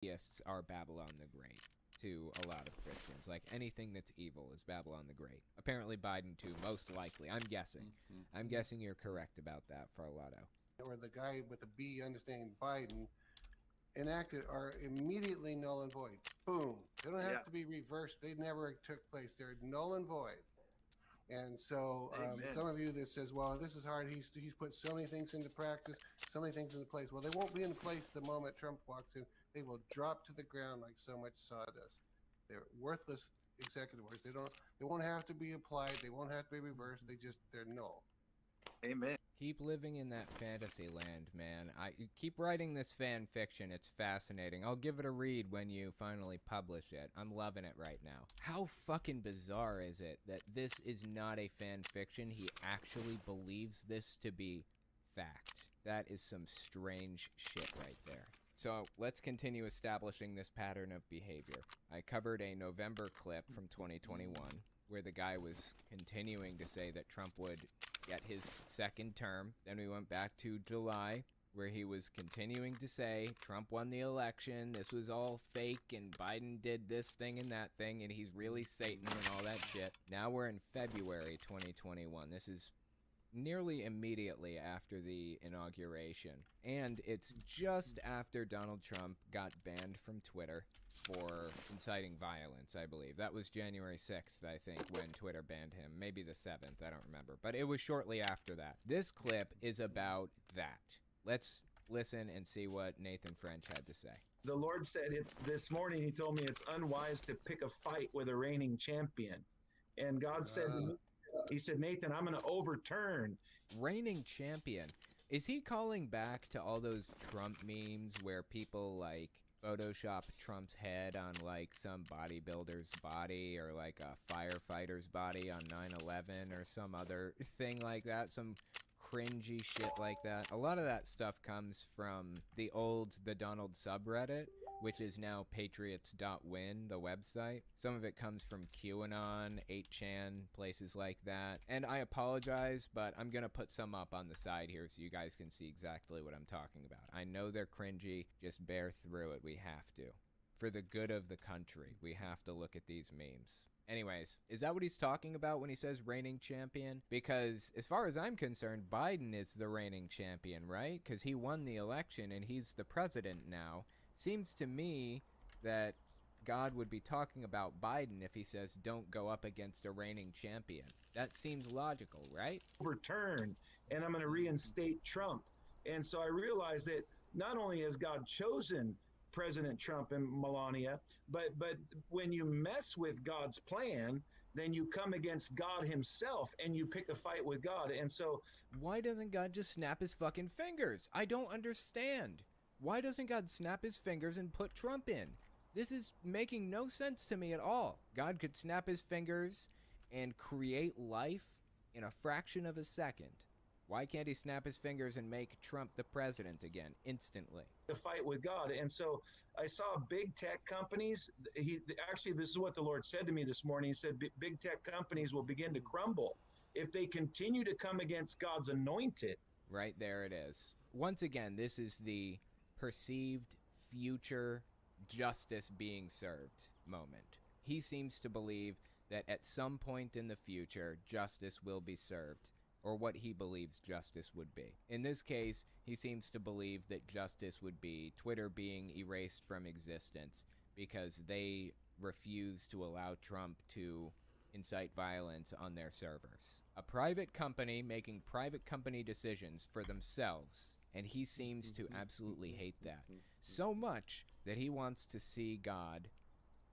Theists are Babylon the Great to a lot of Christians. Like, anything that's evil is Babylon the Great. Apparently Biden too, most likely. I'm guessing. I'm guessing you're correct about that, Farlotto. Or the guy with the B understanding Biden enacted are immediately null and void. Boom. They don't have to be reversed. They never took place. They're null and void. And so some of you that says, well, this is hard. He's put so many things into practice, so many things into place. Well, they won't be in place the moment Trump walks in. They will drop to the ground like so much sawdust. They're worthless executive orders. They won't have to be applied. They won't have to be reversed. They're null. Amen. Keep living in that fantasy land, man. Keep writing this fan fiction. It's fascinating. I'll give it a read when you finally publish it. I'm loving it right now. How fucking bizarre is it that this is not a fan fiction? He actually believes this to be fact. That is some strange shit right there. So let's continue establishing this pattern of behavior. I covered a November clip from 2021 where the guy was continuing to say that Trump would get his second term. Then we went back to July, where he was continuing to say Trump won the election, this was all fake, and Biden did this thing and that thing, and he's really Satan and all that shit. Now we're in February 2021. This is nearly immediately after the inauguration. And it's just after Donald Trump got banned from Twitter for inciting violence, I believe. That was January 6th, I think, when Twitter banned him. Maybe the 7th, I don't remember. But it was shortly after that. This clip is about that. Let's listen and see what Nathan French had to say. The Lord said, this morning he told me it's unwise to pick a fight with a reigning champion. And God said to me, he said, Nathan, I'm going to overturn. Reigning champion. Is he calling back to all those Trump memes where people like Photoshop Trump's head on like some bodybuilder's body or like a firefighter's body on 9/11 or some other thing like that? Some cringy shit like that. A lot of that stuff comes from the Donald subreddit, which is now patriots.win, the website. Some of it comes from QAnon, 8chan, places like that. And I apologize, but I'm going to put some up on the side here so you guys can see exactly what I'm talking about. I know they're cringy, just bear through it. We have to. For the good of the country, we have to look at these memes. Anyways, is that what he's talking about when he says reigning champion? Because as far as I'm concerned, Biden is the reigning champion, right? Because he won the election and he's the president now. Seems to me that God would be talking about Biden if he says don't go up against a reigning champion. That seems logical, right? Overturn, and I'm going to reinstate Trump. And so I realized that not only has God chosen President Trump and Melania, but when you mess with God's plan, then you come against God himself and you pick a fight with God. And so why doesn't God just snap his fucking fingers? I don't understand. Why doesn't God snap his fingers and put Trump in? This is making no sense to me at all. God could snap his fingers and create life in a fraction of a second. Why can't he snap his fingers and make Trump the president again instantly? The fight with God. And so I saw big tech companies. Actually, this is what the Lord said to me this morning. He said, big tech companies will begin to crumble if they continue to come against God's anointed. Right there it is. Once again, this is the perceived future justice being served moment. He seems to believe that at some point in the future, justice will be served, or what he believes justice would be. In this case, he seems to believe that justice would be Twitter being erased from existence because they refuse to allow Trump to incite violence on their servers. A private company making private company decisions for themselves, and he seems to absolutely hate that. So much that he wants to see God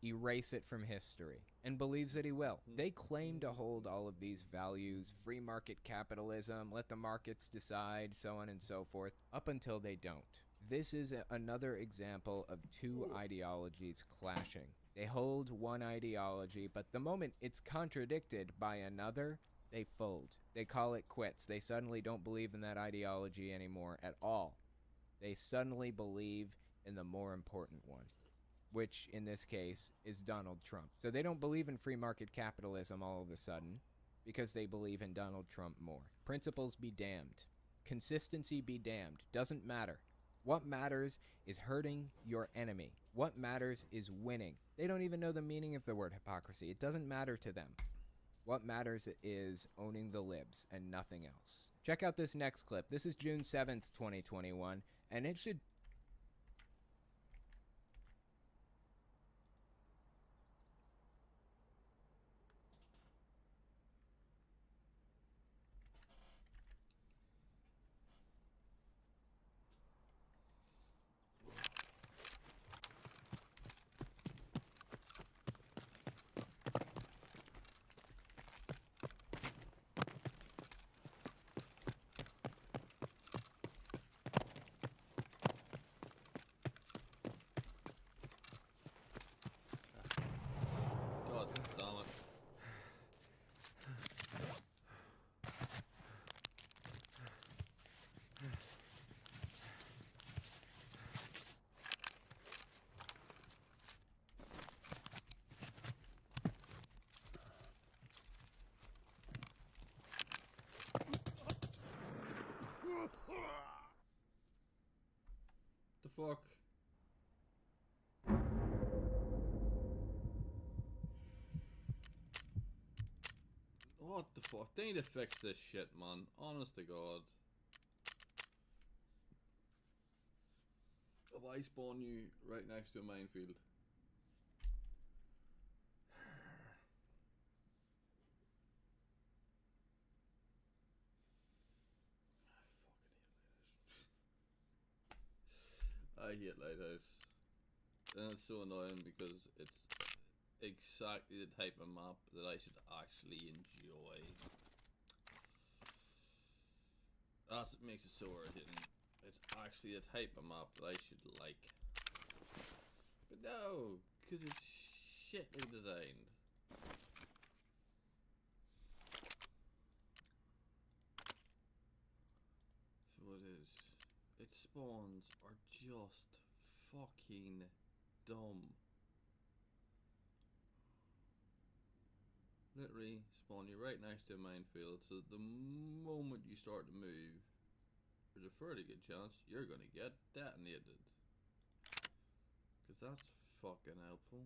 erase it from history, and believes that he will. They claim to hold all of these values, free market capitalism, let the markets decide, so on and so forth, up until they don't. This is another example of two ideologies clashing. They hold one ideology, but the moment it's contradicted by another, they fold. They call it quits. They suddenly don't believe in that ideology anymore at all. They suddenly believe in the more important one, which in this case is Donald Trump. So they don't believe in free market capitalism all of a sudden because they believe in Donald Trump more. Principles be damned. Consistency be damned. Doesn't matter. What matters is hurting your enemy. What matters is winning. They don't even know the meaning of the word hypocrisy. It doesn't matter to them. What matters is owning the libs and nothing else. Check out this next clip. This is June 7th, 2021, and it should... God damn it. The fuck? What the fuck? They need to fix this shit, man. Honest to God. If I spawn you right next to a minefield. I hate Lighthouse. And it's so annoying because it's exactly the type of map that I should actually enjoy. That's what makes it so irritating. It's actually the type of map that I should like. But no, because it's shitly designed. So it is. Its spawns are just fucking dumb. Literally spawn you right next to a minefield, so the moment you start to move, there's a fairly good chance you're gonna get detonated. Because that's fucking helpful.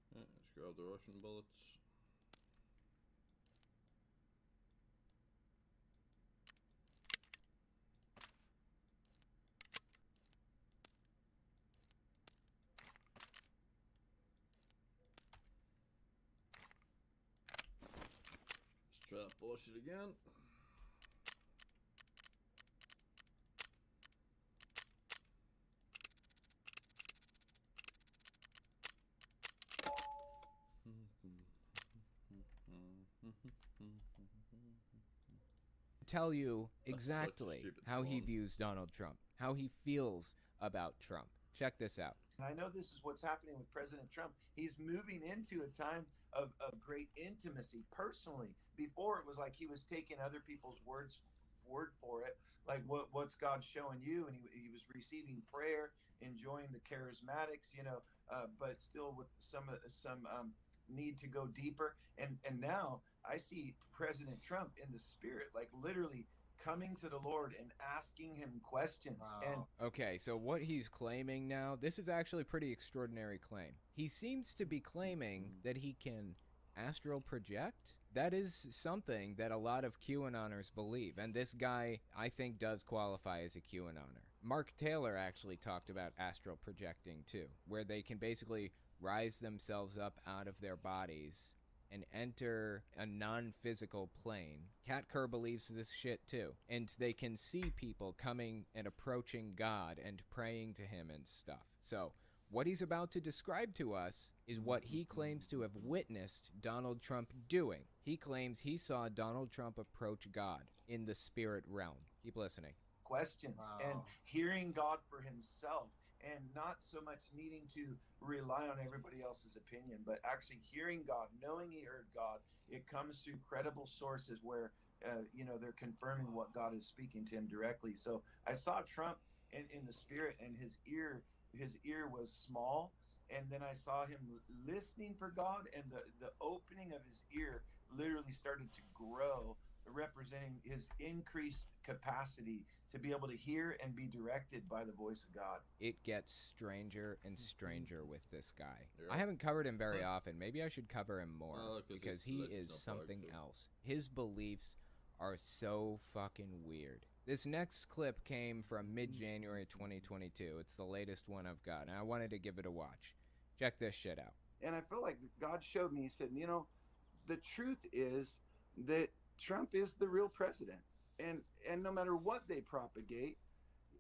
Let's grab the Russian bullets. Let's try that bullshit again. tell you That's such a exactly stupid how he spawn. views Donald Trump, how he feels about Trump. Check this out. And I know this is what's happening with President Trump. He's moving into a time of great intimacy personally. Before it was like he was taking other people's word for it, like what's God showing you, and he was receiving prayer, enjoying the charismatics, but still with some need to go deeper. And now I see President Trump in the spirit, like literally coming to the Lord and asking him questions. Wow. And Okay, so what he's claiming now, this is actually a pretty extraordinary claim. He seems to be claiming that he can astral project. That is something that a lot of QAnoners believe, and this guy, I think, does qualify as a QAnoner. Mark Taylor actually talked about astral projecting too, where they can basically rise themselves up out of their bodies and enter a non-physical plane. Kat Kerr believes this shit too. And they can see people coming and approaching God and praying to him and stuff. So what he's about to describe to us is what he claims to have witnessed Donald Trump doing. He claims he saw Donald Trump approach God in the spirit realm. Keep listening. questions Wow. and hearing God for himself and not so much needing to rely on everybody else's opinion, but actually hearing God, knowing he heard God. It comes through credible sources where, they're confirming what God is speaking to him directly. So I saw Trump in the spirit, and his ear was small. And then I saw him listening for God, and the opening of his ear literally started to grow, representing his increased capacity to be able to hear and be directed by the voice of God. It gets stranger and stranger with this guy. Yeah. I haven't covered him very often. Maybe I should cover him more because he it's is not something bad, too. else. His beliefs are so fucking weird. This next clip came from mid-January 2022. It's the latest one I've got, and I wanted to give it a watch. Check this shit out. And I felt like God showed me, he said, the truth is that Trump is the real president. And no matter what they propagate,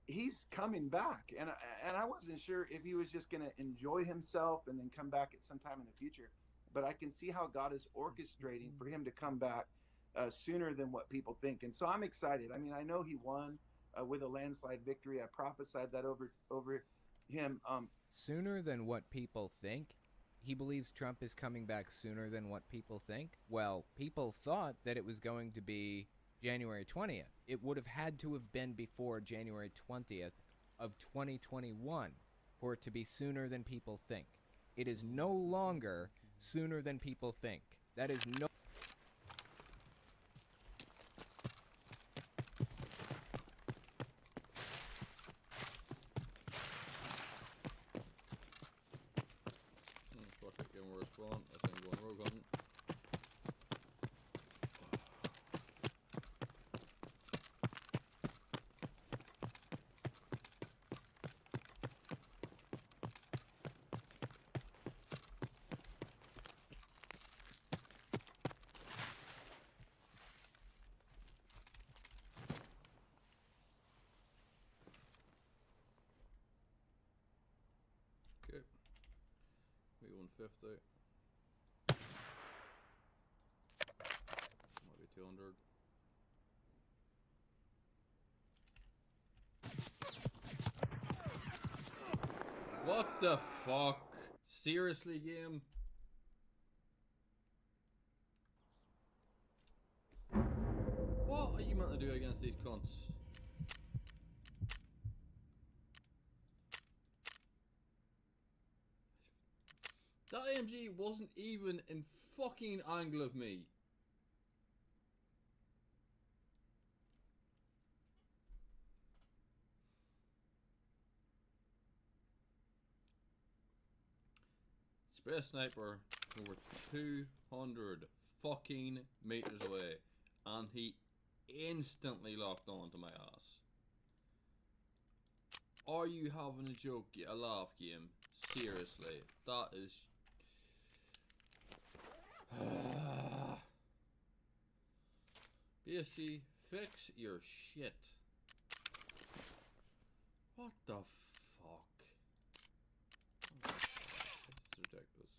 he's coming back. And I wasn't sure if he was just going to enjoy himself and then come back at some time in the future. But I can see how God is orchestrating for him to come back sooner than what people think. And so I'm excited. I mean, I know he won with a landslide victory. I prophesied that over him. Sooner than what people think? He believes Trump is coming back sooner than what people think? Well, people thought that it was going to be January 20th. It would have had to have been before January 20th of 2021 for it to be sooner than people think. It is no longer sooner than people think. That is no... Fuck it, give him a respawn. I think going rogue hunting. Okay. We 150. Might be 200. What the fuck? Seriously, game? What are you meant to do against these cunts? That AMG wasn't even in fucking angle of me. Space Sniper over 200 fucking meters away, and he instantly locked on to my ass. Are you having a joke, a laugh, game? Seriously, that is... BSG, fix your shit. What the fuck? This is ridiculous.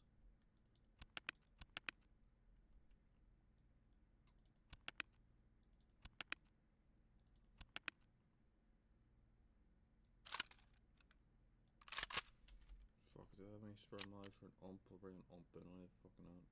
Fuck, do I have any spare knives for an ump? I'll bring an ump in when I fucking out.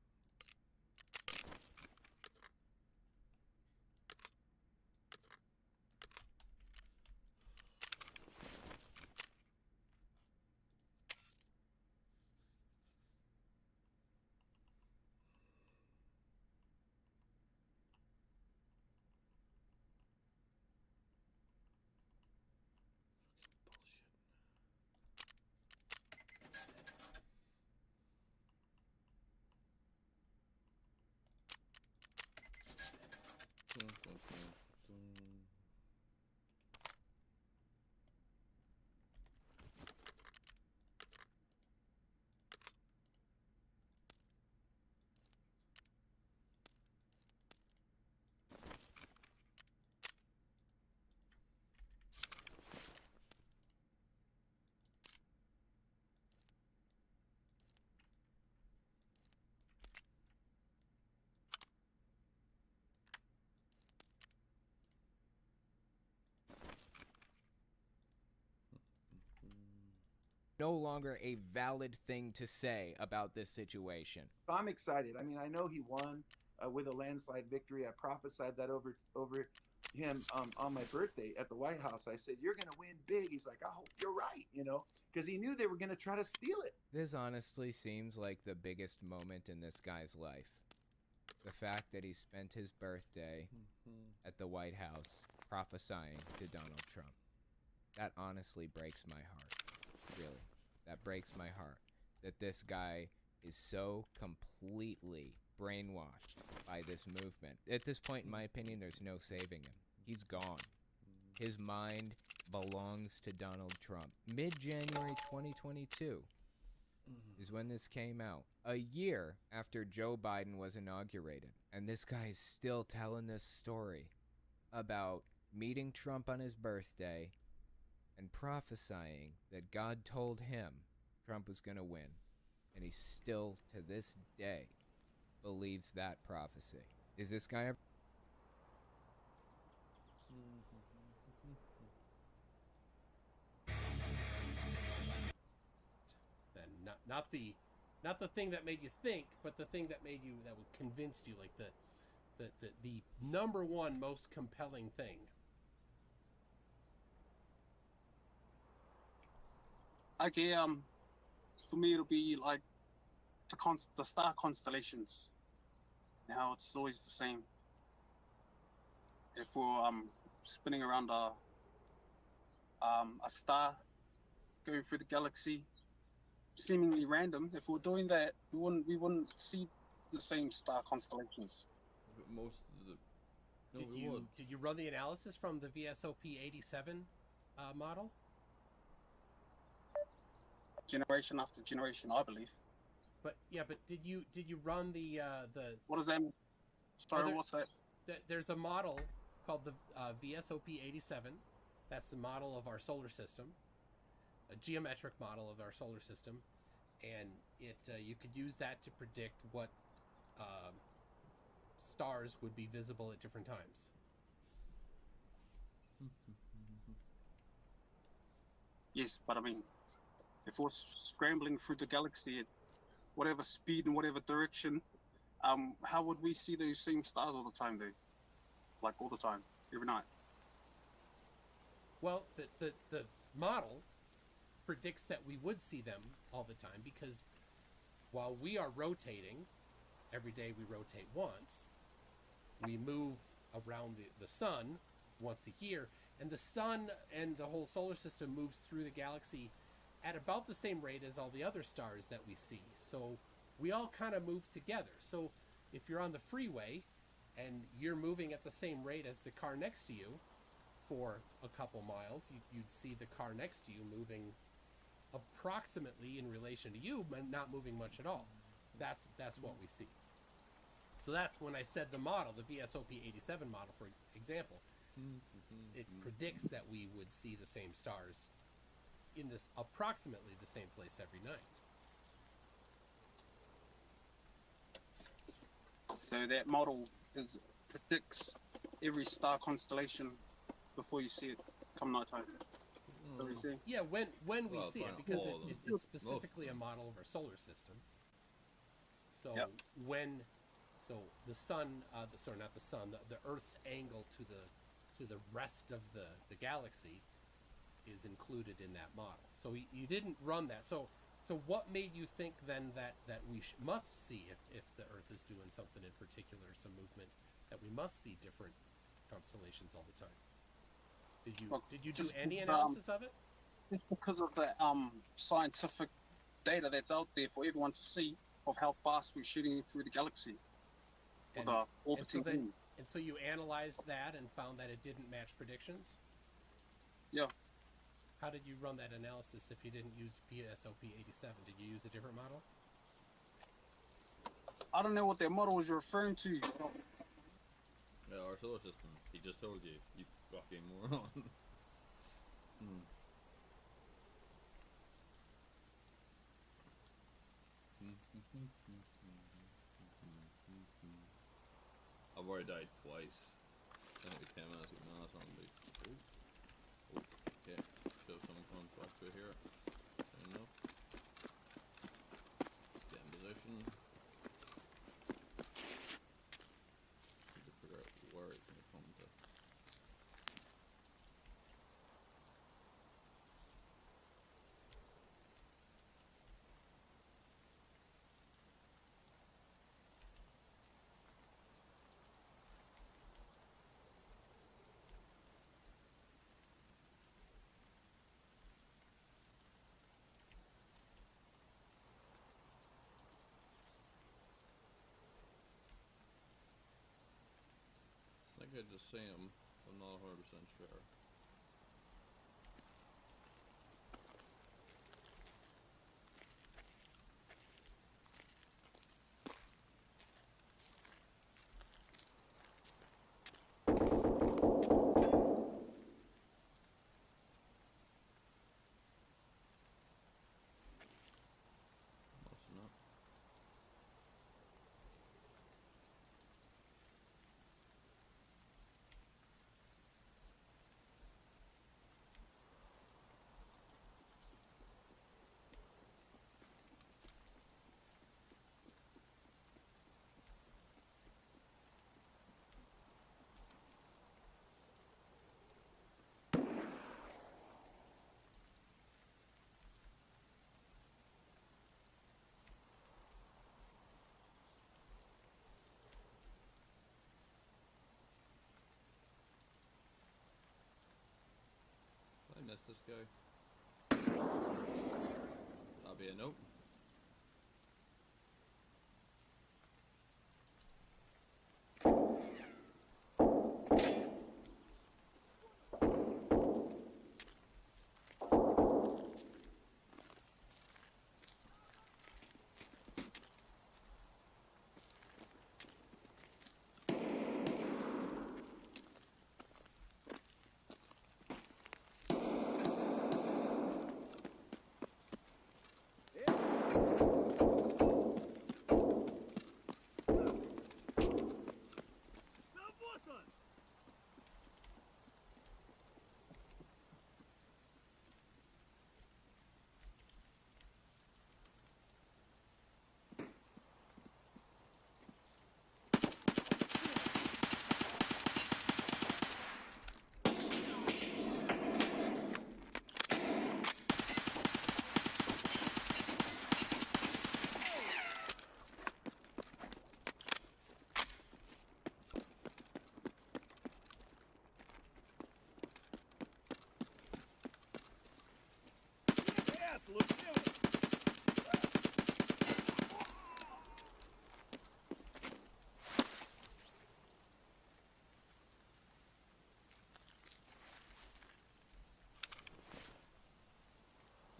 no longer a valid thing to say about this situation. So I'm excited. I mean, I know he won with a landslide victory. I prophesied that over him on my birthday at the White House. I said, "You're going to win big." He's like, "I hope you're right," because he knew they were going to try to steal it. This honestly seems like the biggest moment in this guy's life. The fact that he spent his birthday at the White House prophesying to Donald Trump. That honestly breaks my heart. Really. That breaks my heart. That this guy is so completely brainwashed by this movement. At this point, in my opinion, there's no saving him. He's gone. His mind belongs to Donald Trump. Mid-January 2022 is when this came out. A year after Joe Biden was inaugurated. And this guy is still telling this story about meeting Trump on his birthday and prophesying that God told him Trump was going to win. And he still, to this day, believes that prophecy. Is this guy Then not the thing that made you think, but the thing that would convince you, like the number one most compelling thing. Okay, for me it'll be like the star constellations. Now it's always the same. If we're spinning around a star going through the galaxy, seemingly random, if we're doing that, we wouldn't see the same star constellations. But most of the Did you run the analysis from the VSOP 87 model? Generation after generation, I believe. But did you run the What does that mean? Sorry, what's that? There's a model called the VSOP 87. That's the model of our solar system, a geometric model of our solar system, and you could use that to predict what stars would be visible at different times. Yes, but I mean, if we're scrambling through the galaxy at whatever speed and whatever direction, how would we see those same stars all the time, though? Like all the time, every night. Well, the model predicts that we would see them all the time because while we are rotating, every day we rotate once, we move around the sun once a year, and the sun and the whole solar system moves through the galaxy at about the same rate as all the other stars that we see. So we all kind of move together. So if you're on the freeway and you're moving at the same rate as the car next to you for a couple miles, you'd see the car next to you moving approximately in relation to you, but not moving much at all. That's what we see. So that's when I said the model, the VSOP 87 model, for example, it predicts that we would see the same stars in this approximately the same place every night. So that model predicts every star constellation before you see it come nighttime. So we see. Yeah, when we Well, see it, fine, because all of them. it's specifically a model of our solar system. So Yep. so the sun, not the sun, the Earth's angle to the rest of the galaxy is included in that model. So you didn't run that. So what made you think then that we must see if the Earth is doing something in particular, some movement, that we must see different constellations all the time? Did you do Just any because, analysis of it? It's because of the scientific data that's out there for everyone to see of how fast we're shooting through the galaxy. Or the orbiting moon. And so you analyzed that and found that it didn't match predictions? Yeah. How did you run that analysis if you didn't use VSOP 87? Did you use a different model? I don't know what that model was referring to. Yeah, our solar system. He just told you. You fucking moron. I've already died twice. I think 10 minutes ago. No, that's not big. Oh, okay. So someone comes back to here. Fair enough. I just seen him. I'm not 100% sure. Must not. I missed this guy. That'll be a nope.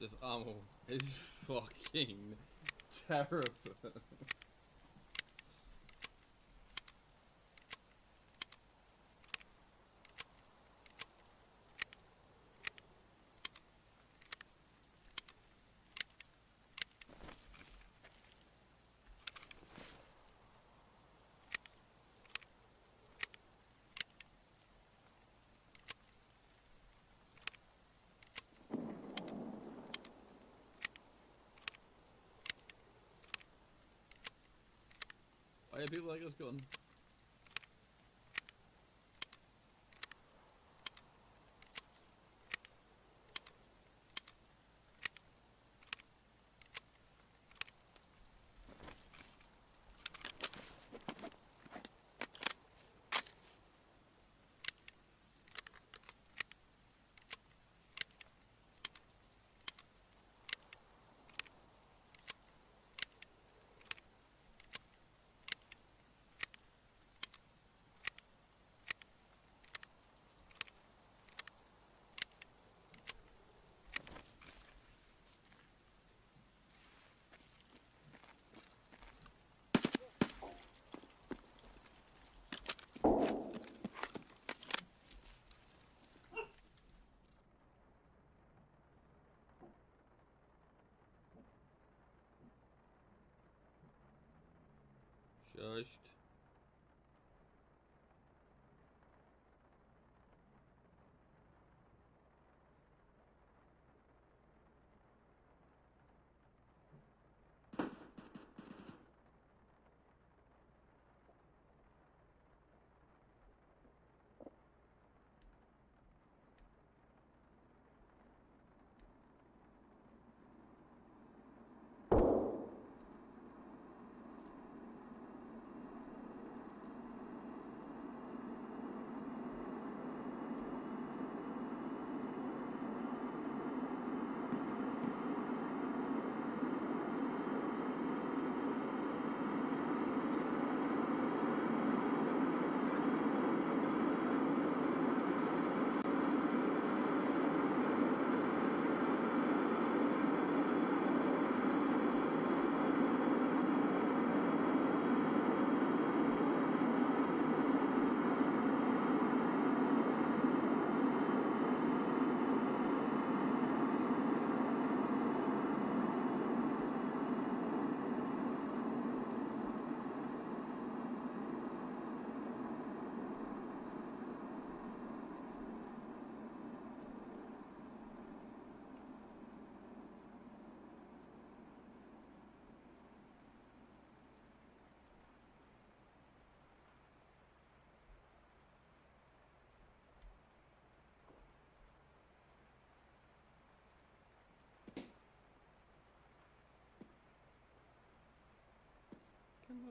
This ammo is fucking terrible. Why do people like this gun? Shushed.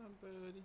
on, buddy.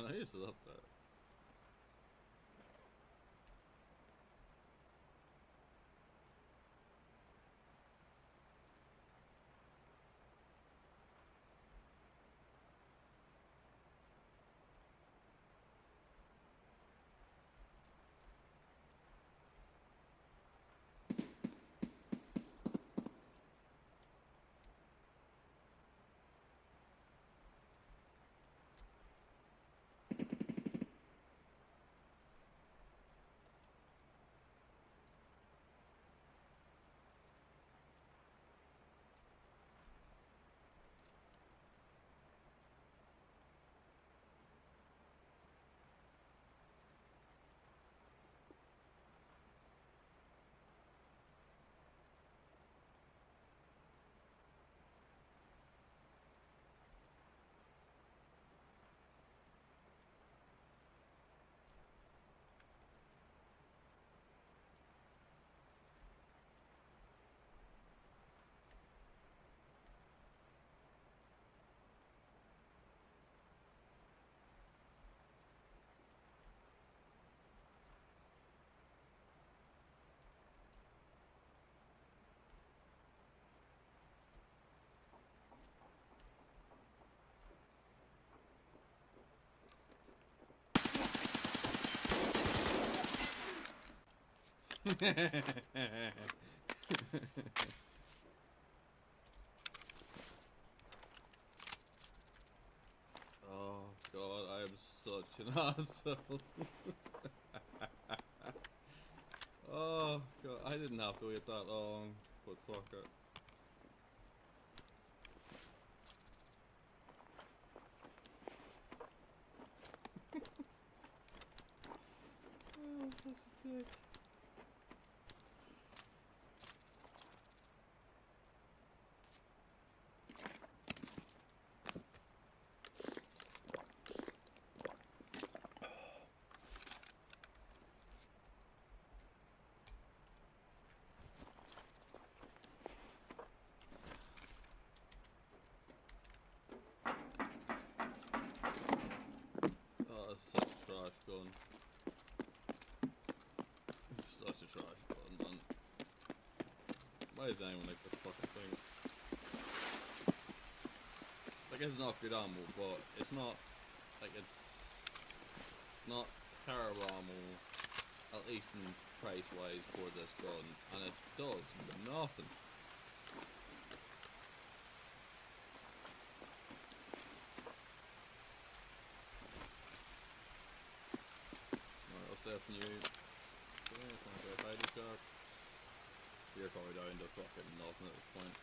I used to love that. Oh god, I am such an asshole. Oh god, I didn't have to wait that long, but fuck it. Oh, such a dick. Oh, that's such a trash gun. It's such a trash gun, man. Why is anyone like this fucking thing? Like, it's not good ammo, but it's not, like, it's not terrible ammo, at least in price-wise, for this gun, and it does nothing. Alright, I'll step from you. Okay, it's going to go hiding shot. You're probably down to fucking nothing at this point.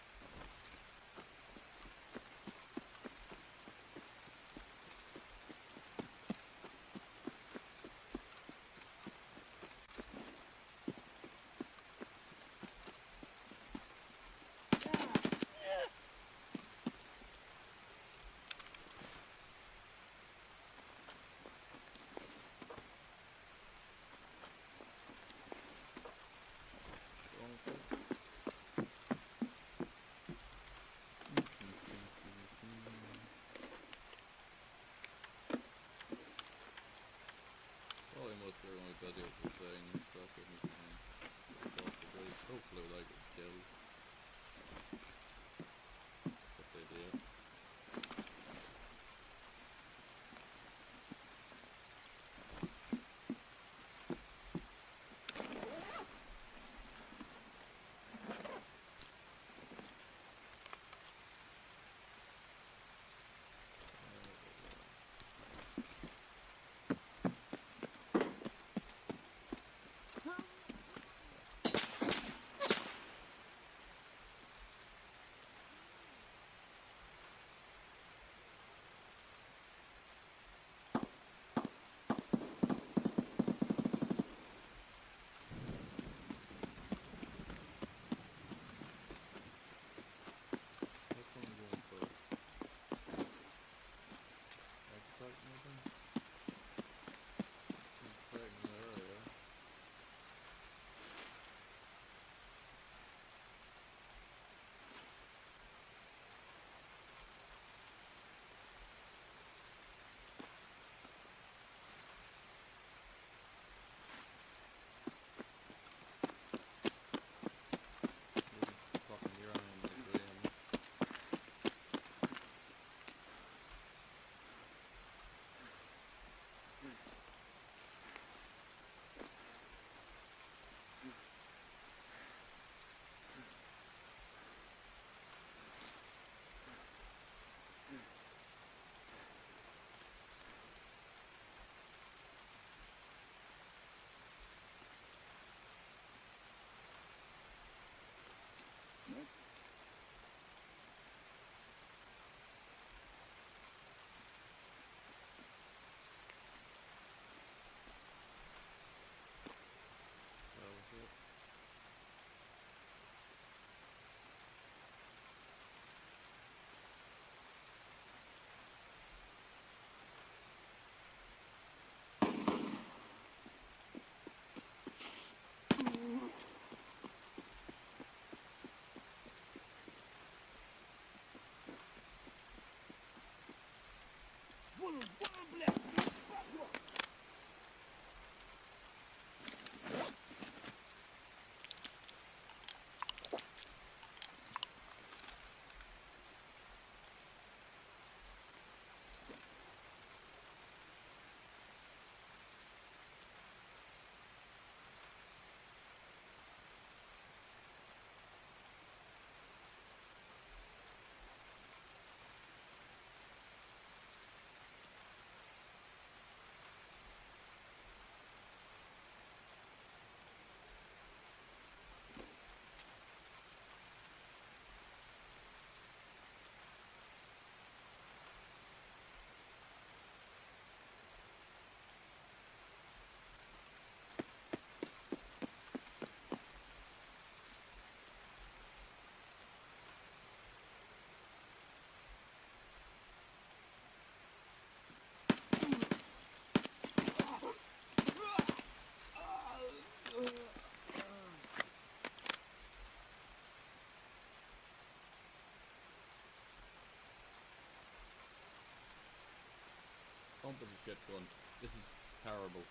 shit going. This is terrible.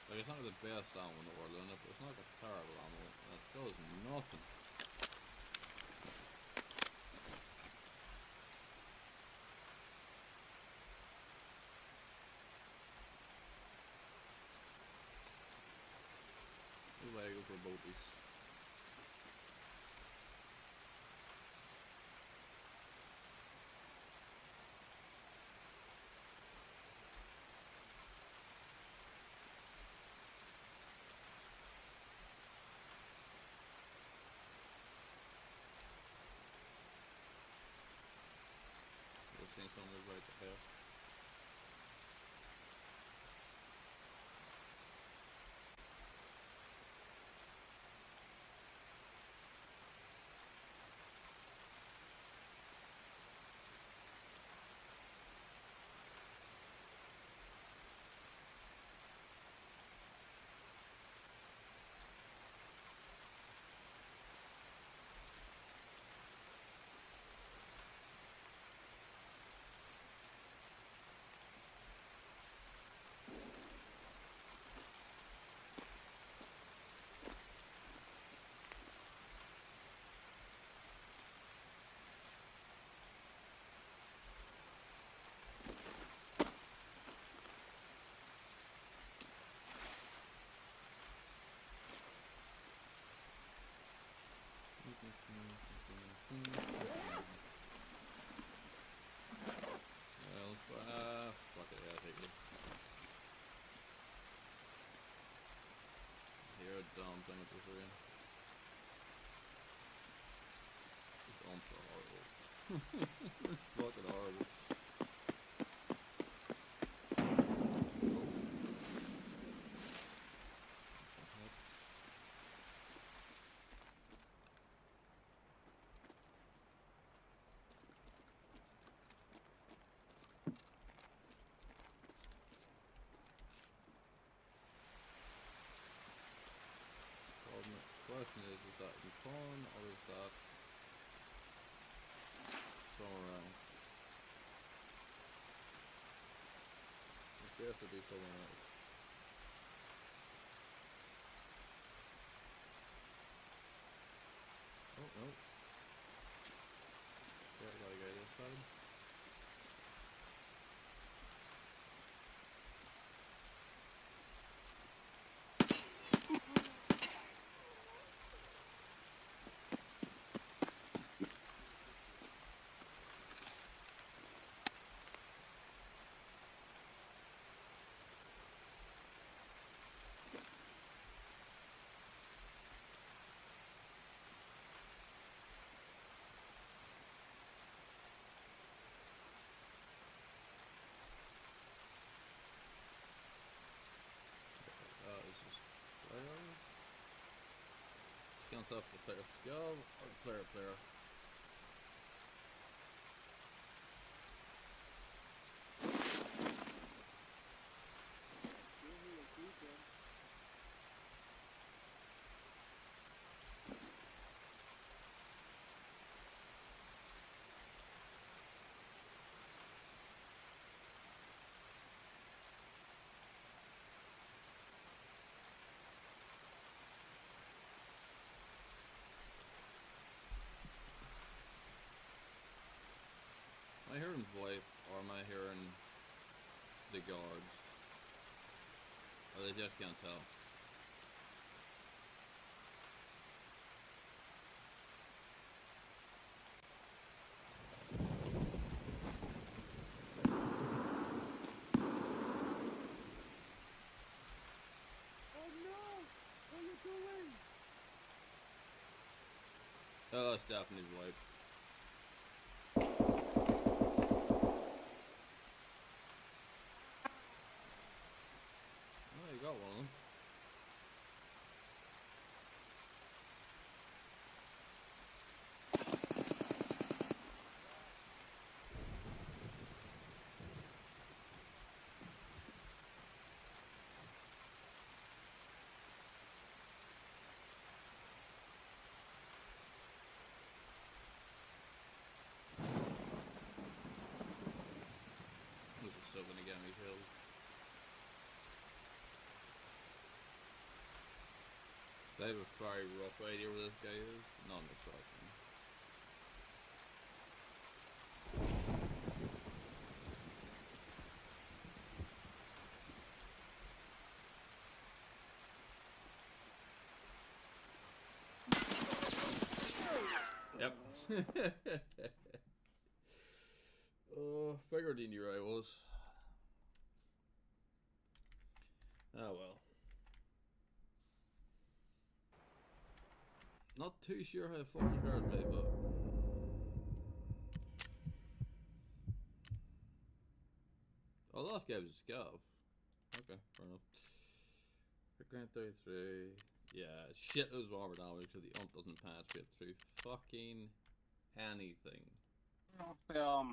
Like, it's not the best ammo in the world, and it's not a terrible ammo. That does nothing. This way I go for boaties. I've seen someone right there. Well, fuck it, yeah, take it. You're a dumb thing at this rate. These umps are horrible. It's fucking horrible. Question is that in fun or is that somewhere else? It has to be somewhere else. Oh no. Yeah, I gotta go this side. Counts up the player skill or player. Am I hearing VoIP or am I hearing the guards? Or they just can't tell. Oh no! What are you doing? Oh, that's definitely VoIP. Oh, you got one of them. I have a very rough idea where this guy is. None the fucking. Yep. Figured he knew where I was. Oh well. Not too sure how fucking heard me, but. Oh, the last guy was a scav. Okay, fair enough. Grand 33. Yeah, shit loads of armor damage because the ump doesn't penetrate through fucking anything. The,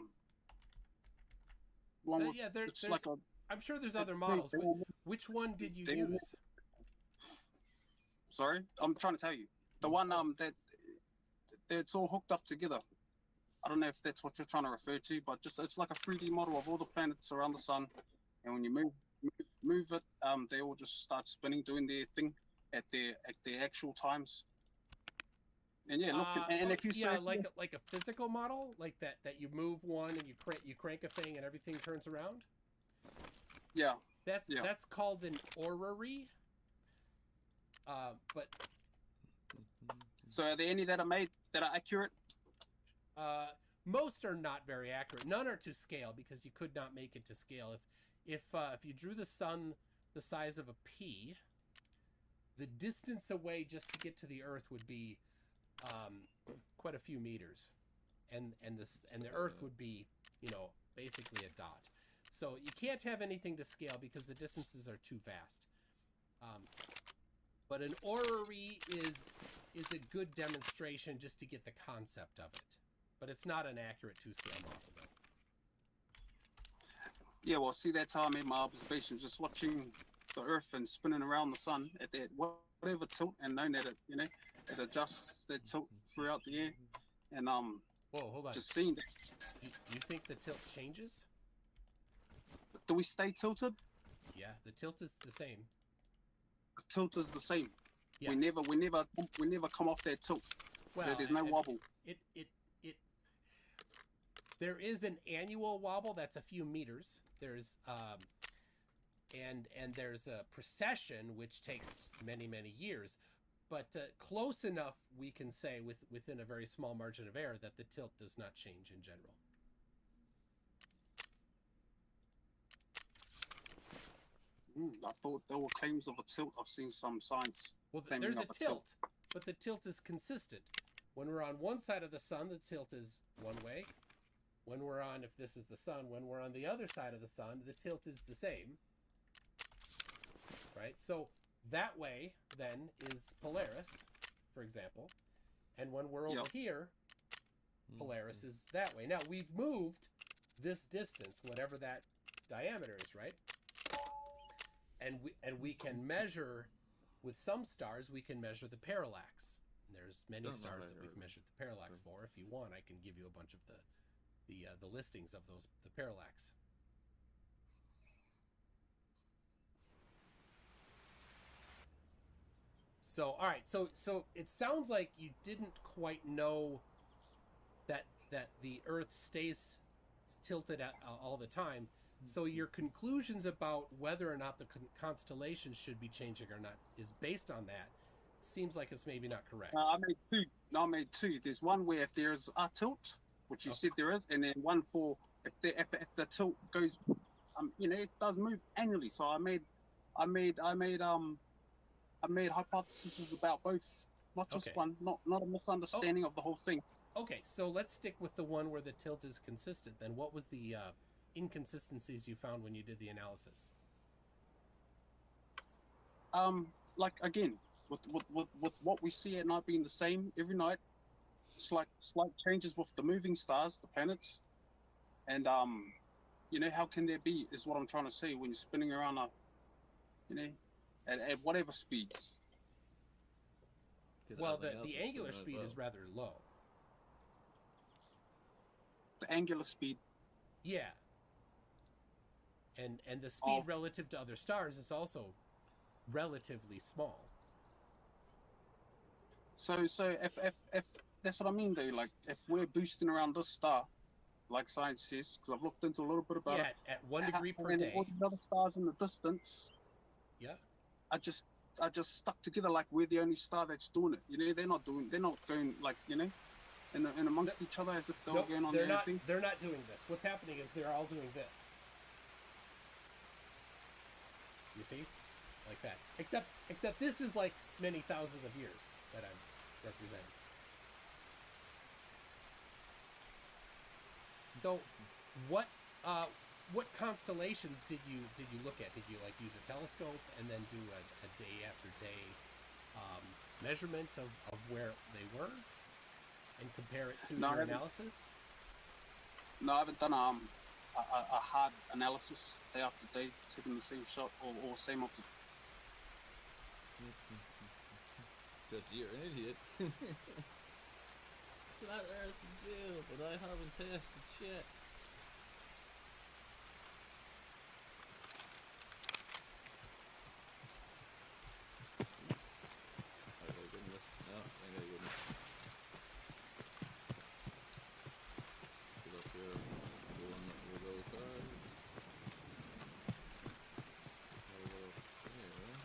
one with, Yeah, it's there's. like a, I'm sure there's other models. Which one did you use? sorry, I'm trying to tell you. The one that it's all hooked up together. I don't know if that's what you're trying to refer to, but just it's like a 3D model of all the planets around the sun, and when you move it, they all just start spinning, doing their thing at their actual times. And yeah, look, and if you yeah, say like a physical model, like that you move one and you crank a thing and everything turns around. yeah, That's called an orrery. But so are there any that are made that are accurate? most are not very accurate. None are to scale because you could not make it to scale. If you drew the sun the size of a pea, the distance away just to get to the Earth would be quite a few meters, and the Earth would be, basically a dot. So you can't have anything to scale because the distances are too vast. But an orrery is a good demonstration just to get the concept of it. But it's not an accurate two-scale model, though. Yeah, well, see, that's how I made my observations, just watching the Earth and spinning around the sun at that whatever tilt, and knowing that it adjusts that tilt throughout the air, and Whoa, hold on. just seeing that. You think the tilt changes? Do we stay tilted? Yeah, the tilt is the same. The tilt is the same. Yeah. We never come off that tilt. Well, so there's no wobble. There is an annual wobble that's a few meters. There's and there's a precession which takes many years, but close enough we can say within a very small margin of error that the tilt does not change in general. I thought there were claims of a tilt. I've seen some signs. Well, there's a tilt, but the tilt is consistent. When we're on one side of the sun, the tilt is one way. When we're on, if this is the sun, when we're on the other side of the sun, the tilt is the same. Right? So that way, then, is Polaris, for example. And when we're over here, Polaris is that way. Now, we've moved this distance, whatever that diameter is, right? And we can measure, with some stars, we can measure the parallax. And there's many stars that we've measured the parallax for. If you want, I can give you a bunch of the listings of the parallax. So, all right. So it sounds like you didn't quite know that the Earth stays tilted all the time. So your conclusions about whether or not the constellations should be changing or not is based on that. Seems like it's maybe not correct. I made two. There's one where if there's a tilt, which you said there is, and then one for if the tilt goes, it does move annually. So I made hypotheses about both, not just one, not a misunderstanding of the whole thing. Okay, so let's stick with the one where the tilt is consistent. Then what was the inconsistencies you found when you did the analysis? Like again, with what we see at night being the same every night, slight changes with the moving stars, the planets, and how can there be, is what I'm trying to say, when you're spinning around at whatever speeds. Well, the angular speed is rather low. The angular speed. Yeah. And the speed relative to other stars is also relatively small. So if that's what I mean, though. Like if we're boosting around this star, like science says, because I've looked into a little bit about Yeah, it. at 1 degree per and day. all the other stars in the distance Yeah. are just stuck together like we're the only star that's doing it. You know, they're not going like, you know, in amongst each other as if they're all going on they're their not. thing. They're not doing this. What's happening is they're all doing this. You see, like that. Except this is like many thousands of years that I'm representing. So, what constellations did you look at? Did you like use a telescope and then do a day after day measurement of where they were and compare it to No, your I haven't. analysis? No, I haven't done a hard analysis day after day, taking the same shot or same of the. Because you're an idiot. Flat Earth is real, but I haven't tested shit. Oh my goodness. No, thank goodness. Put up here, go on with those cars. Over here.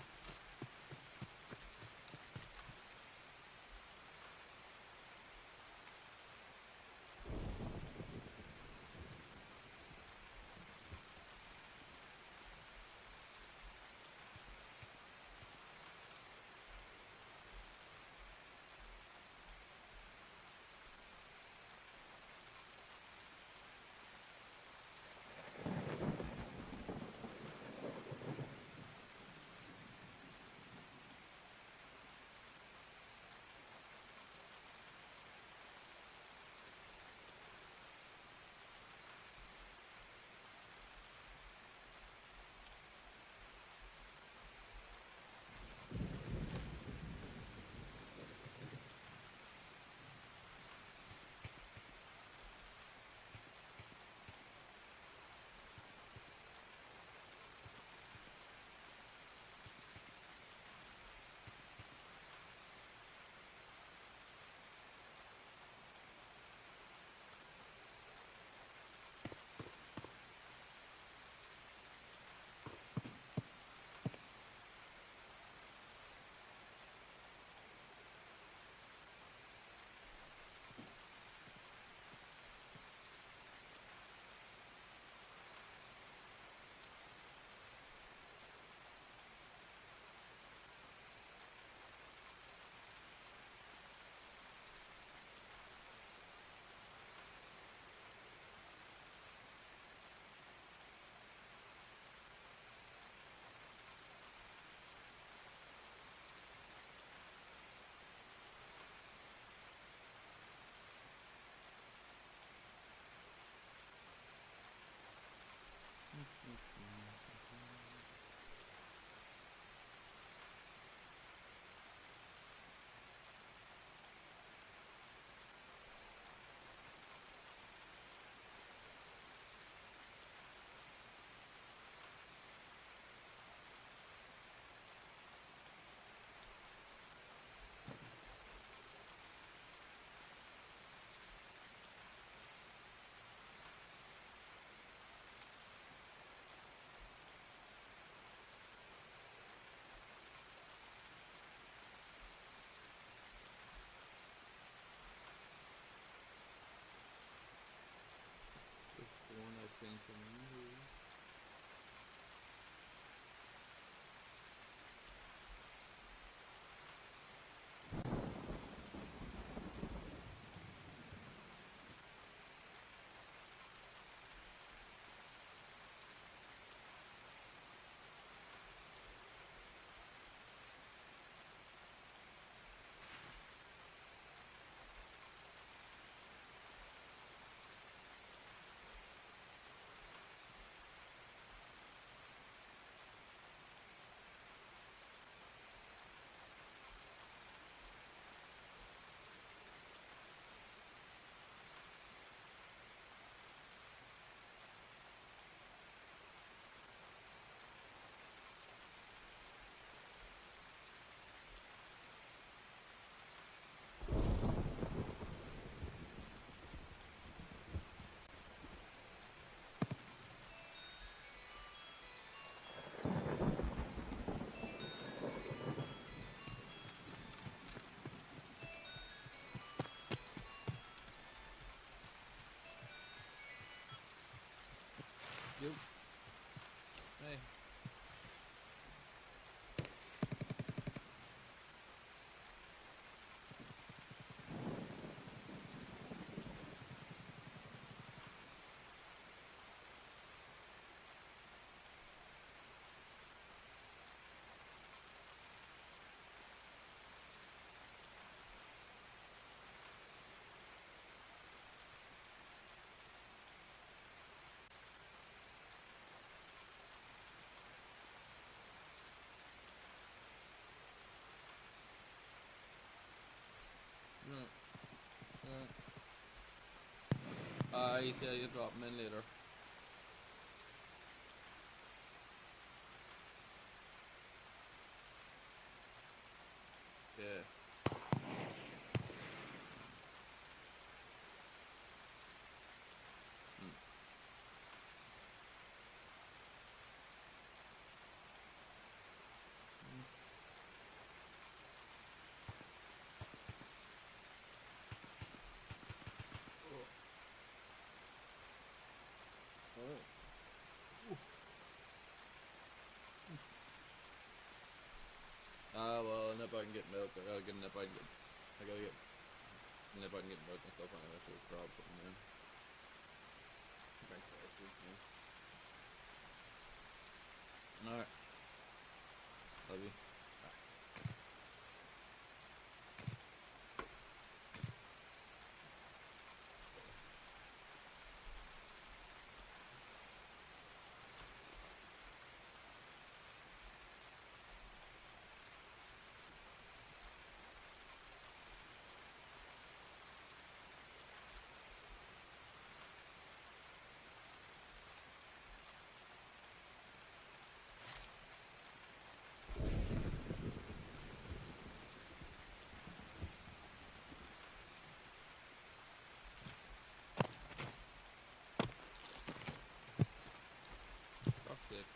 Yeah, you drop them in later. Yeah. Well, I nip out and get milk. I gotta get a nip out and get. I gotta get a nip out and get milk and stuff. I have to grab something in. Alright. Love you. Fuck's sake.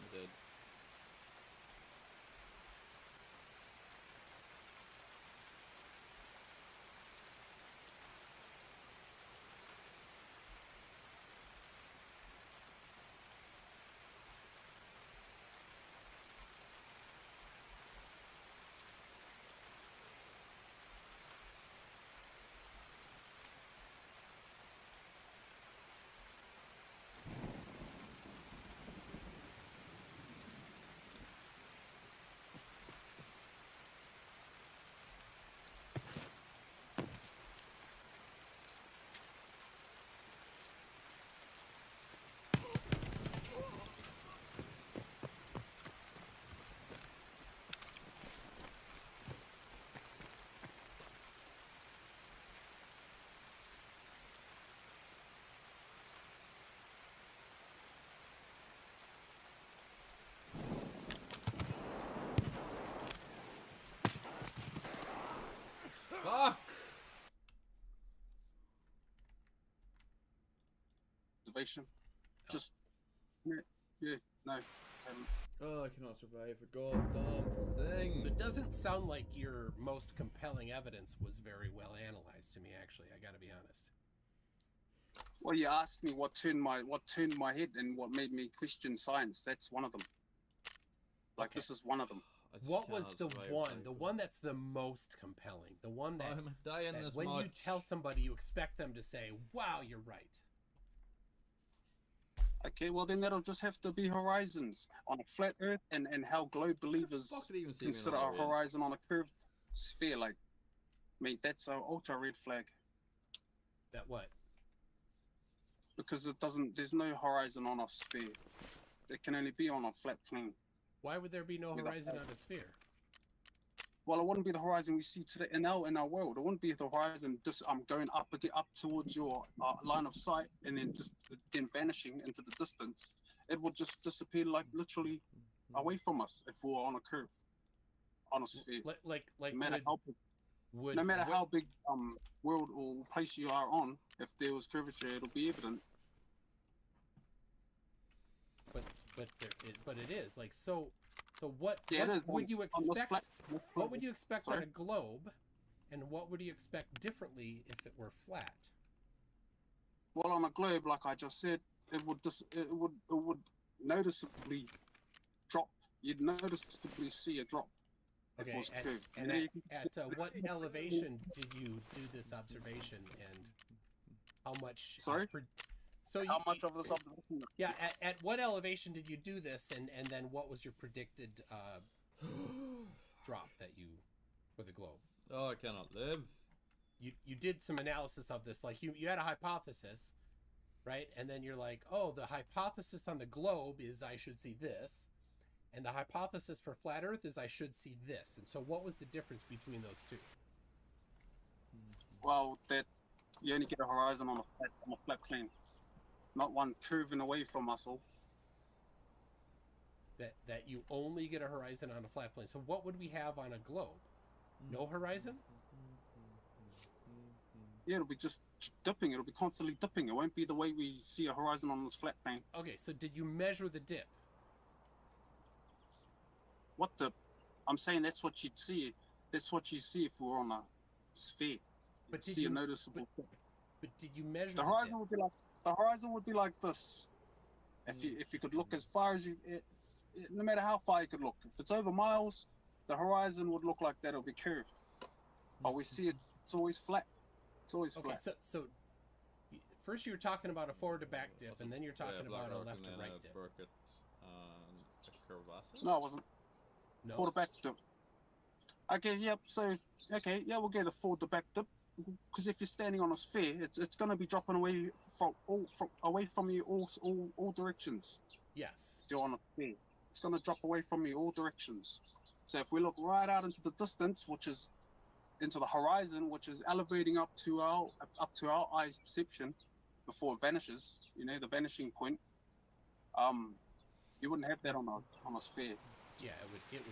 I did. Fuck! Observation. Just yeah, no. Oh, I cannot survive a goddamn thing. So it doesn't sound like your most compelling evidence was very well analyzed to me, actually. I gotta be honest. Well, you asked me what turned my head and what made me question science. That's one of them. Like Okay. this is one of them. I just What was cannot the survive one? life The without- one that's the most compelling? The one that, I'm dying that this when much. you tell somebody, you expect them to say, "Wow, you're right." Okay, well then that'll just have to be horizons on a flat Earth and how globe believers Fuck did he even see me consider on a that, Ian? horizon on a curved sphere. Like, mate, that's an ultra red flag That what? because it doesn't. There's no horizon on a sphere. It can only be on a flat plane. Why would there be no With a horizon hole. on a sphere? Well, it wouldn't be the horizon we see today in our world. It wouldn't be the horizon just going up towards your line of sight and then vanishing into the distance. It would just disappear like literally away from us if we were on a curve, on a sphere. Like No matter how big, would no matter would- how big world or place you are on, if there was curvature, it'll be evident. but it is like so. So what? Yeah, it what is. would you On this expect? flat- What would you expect on Sorry? a globe, and what would you expect differently if it were flat? Well, on a globe, like I just said, it would noticeably you'd noticeably see a drop. If it Okay, was curved. and You know, you can- at what elevation did you do this observation, and how much? Sorry? So How much of this observation? Yeah, at what elevation did you do this, and then what was your predicted drop that you for the globe? Oh, I cannot live. You did some analysis of this, like you had a hypothesis, right? And then you're like, oh, the hypothesis on the globe is I should see this, and the hypothesis for flat Earth is I should see this. And so, what was the difference between those two? Well, that you only get a horizon on a flat plane, not one curving away from us all. That you only get a horizon on a flat plane. So, what would we have on a globe? No horizon? Yeah, it'll be just dipping. It'll be constantly dipping. It won't be the way we see a horizon on this flat plane. Okay, so did you measure the dip? What the? I'm saying that's what you'd see. That's what you see if we were on a sphere. But You'd did see you- a noticeable. But did you measure The the horizon dip? would be like this. If you could look as far as you, no matter how far you could look, if it's over miles, the horizon would look like that. It'll be curved. But we see it's always flat. It's always Okay, flat. so first you were talking about a forward to back dip, and then you're talking Black about a Rock left and to then right a dip. Burkett and a Curvasser. No, I wasn't. No. Forward to back dip. Okay, yep. So okay, yeah, we'll get a forward to back dip. Because if you're standing on a sphere, it's going to be dropping away from you all directions. Yes. If you're on a sphere, it's going to drop away from you all directions. So if we look right out into the distance, which is into the horizon, which is elevating up to our eye's perception before it vanishes, the vanishing point. You wouldn't have that on a sphere. Yeah, it would dip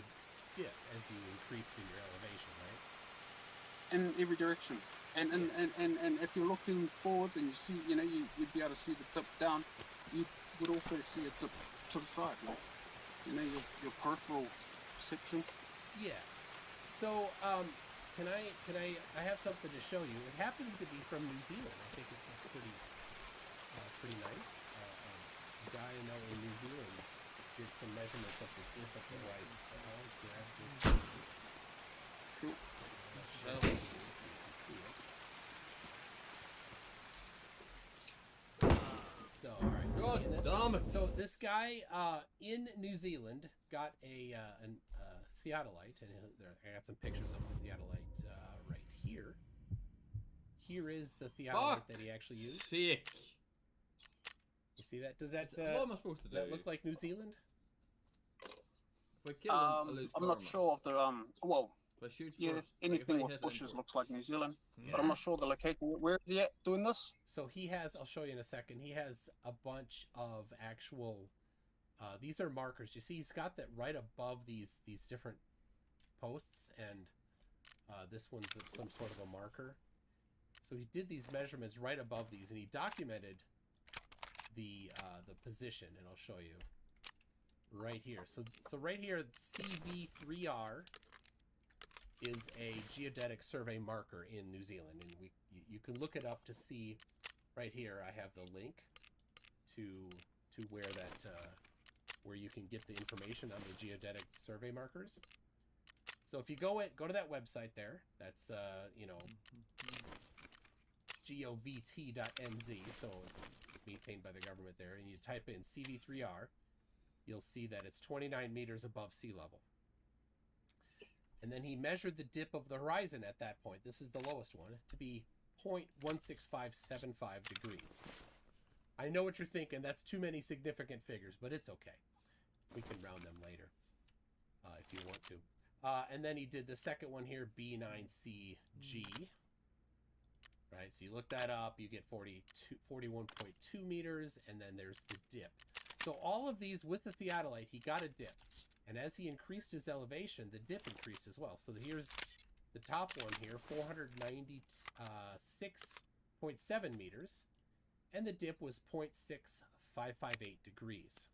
as you increased in your elevation, right? In every direction. And if you're looking forwards and you see, you'd be able to see the dip down, you would also see a dip to the side, your peripheral perception. Yeah. So, I have something to show you. It happens to be from New Zealand. I think it's pretty nice. A guy in New Zealand did some measurements of the dip of the horizon. So I'll grab this. Cool. Show you so you can see it. So, all right. you God seeing it? damn it! So this guy in New Zealand got a theodolite, and I got some pictures of the theodolite right here. Here is the theodolite Fuck that he actually used. Sick. You see that? Does that What am I supposed to does do? that look like New Zealand? If I kill him, I lose I'm not karma. sure of the well. If I shoot Yeah, first, like, if anything I with hit bushes him looks like New Zealand, Yeah. but I'm not sure the location. Where is he at doing this? So he has. I'll show you in a second. He has a bunch of actual. These are markers. You see, he's got that right above these different posts, and this one's some sort of a marker. So he did these measurements right above these, and he documented the position, and I'll show you right here. So right here, CV3R is a geodetic survey marker in New Zealand, and you can look it up to see. Right here, I have the link to where that where you can get the information on the geodetic survey markers. So if you go to that website there, that's govt.nz, so it's maintained by the government there, and you type in CV3R, you'll see that it's 29 meters above sea level. And then he measured the dip of the horizon at that point, this is the lowest one, to be 0.16575 degrees. I know what you're thinking, that's too many significant figures, but it's okay. We can round them later if you want to. And then he did the second one here, B9CG. Right, so you look that up, you get 41.2 meters, and then there's the dip. So all of these with the theodolite, he got a dip. And as he increased his elevation, the dip increased as well. So here's the top one here, 496.7 meters, and the dip was 0.6558 degrees.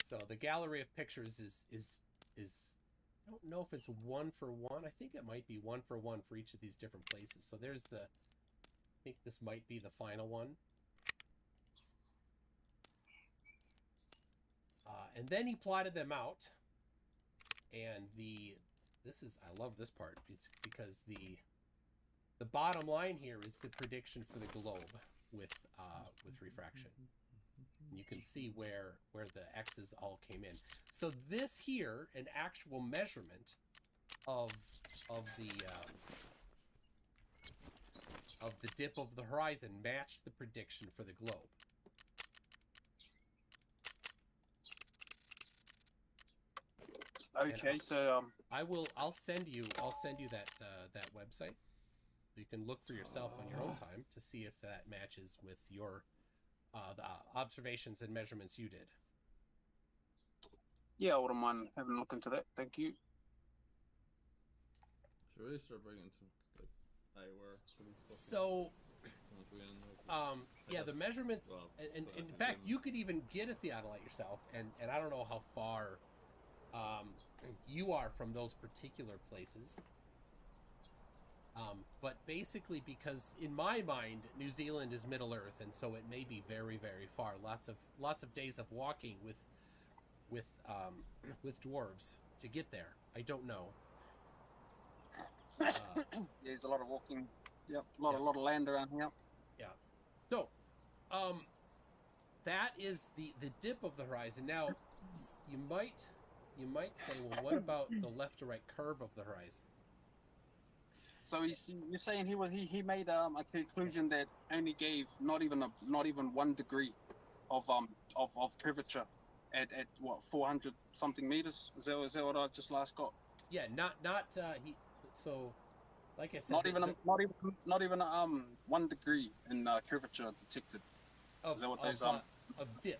So the gallery of pictures is I don't know if it's 1 for 1. I think it might be 1 for 1 for each of these different places. So there's I think this might be the final one. And then he plotted them out. And I love this part because the bottom line here is the prediction for the globe with refraction. You can see where the X's all came in. So this here, an actual measurement of the dip of the horizon, matched the prediction for the globe. Okay, so I'll send you that website, so you can look for yourself on your own time to see if that matches with your the observations and measurements you did. yeah, I wouldn't mind having a look into that. Thank you. Should really start bringing some like eyewear. So, yeah, the measurements, Well, and in fact, you could even get a theodolite yourself, and I don't know how far you are from those particular places. But basically, because in my mind, New Zealand is Middle Earth, and so it may be very, very far. Lots of days of walking with dwarves to get there. I don't know. Yeah, there's a lot of walking. Yep, a lot of land around here. Yeah. So, that is the dip of the horizon. Now, you might say, well, what about the left to right curve of the horizon? So you're saying he made a conclusion that only gave not even 1 degree of curvature at what 400 something meters. Is that what I just last got? Yeah, not he. So, like I said, Not even 1 degree in curvature detected. Is that what those of dip.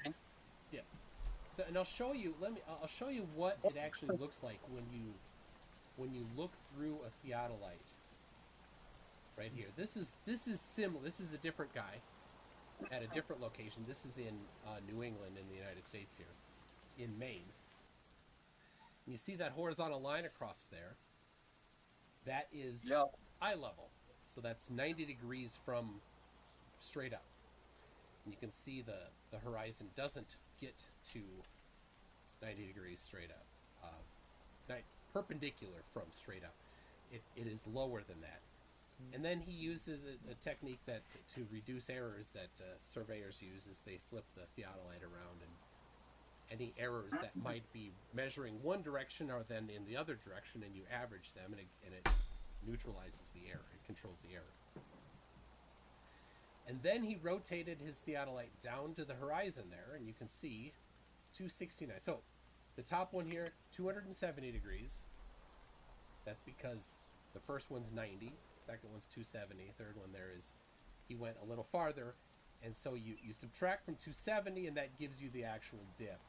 So, and I'll show you what it actually looks like when you look through a theodolite. Right here. This is similar. This is a different guy at a different location. This is in New England in the United States here, in Maine. And you see that horizontal line across there? That is eye level. So that's 90 degrees from straight up. And you can see the horizon doesn't get to 90 degrees straight up. Perpendicular from straight up. It is lower than that. And then he uses a technique that to reduce errors that surveyors use is they flip the theodolite around, and any errors that might be measuring one direction are then in the other direction, and you average them, and it neutralizes the error. It controls the error. And then he rotated his theodolite down to the horizon there, and you can see 269. So the top one here, 270 degrees. That's because the first one's 90. Second one's 270. Third one there is, he went a little farther, and so you subtract from 270, and that gives you the actual dip.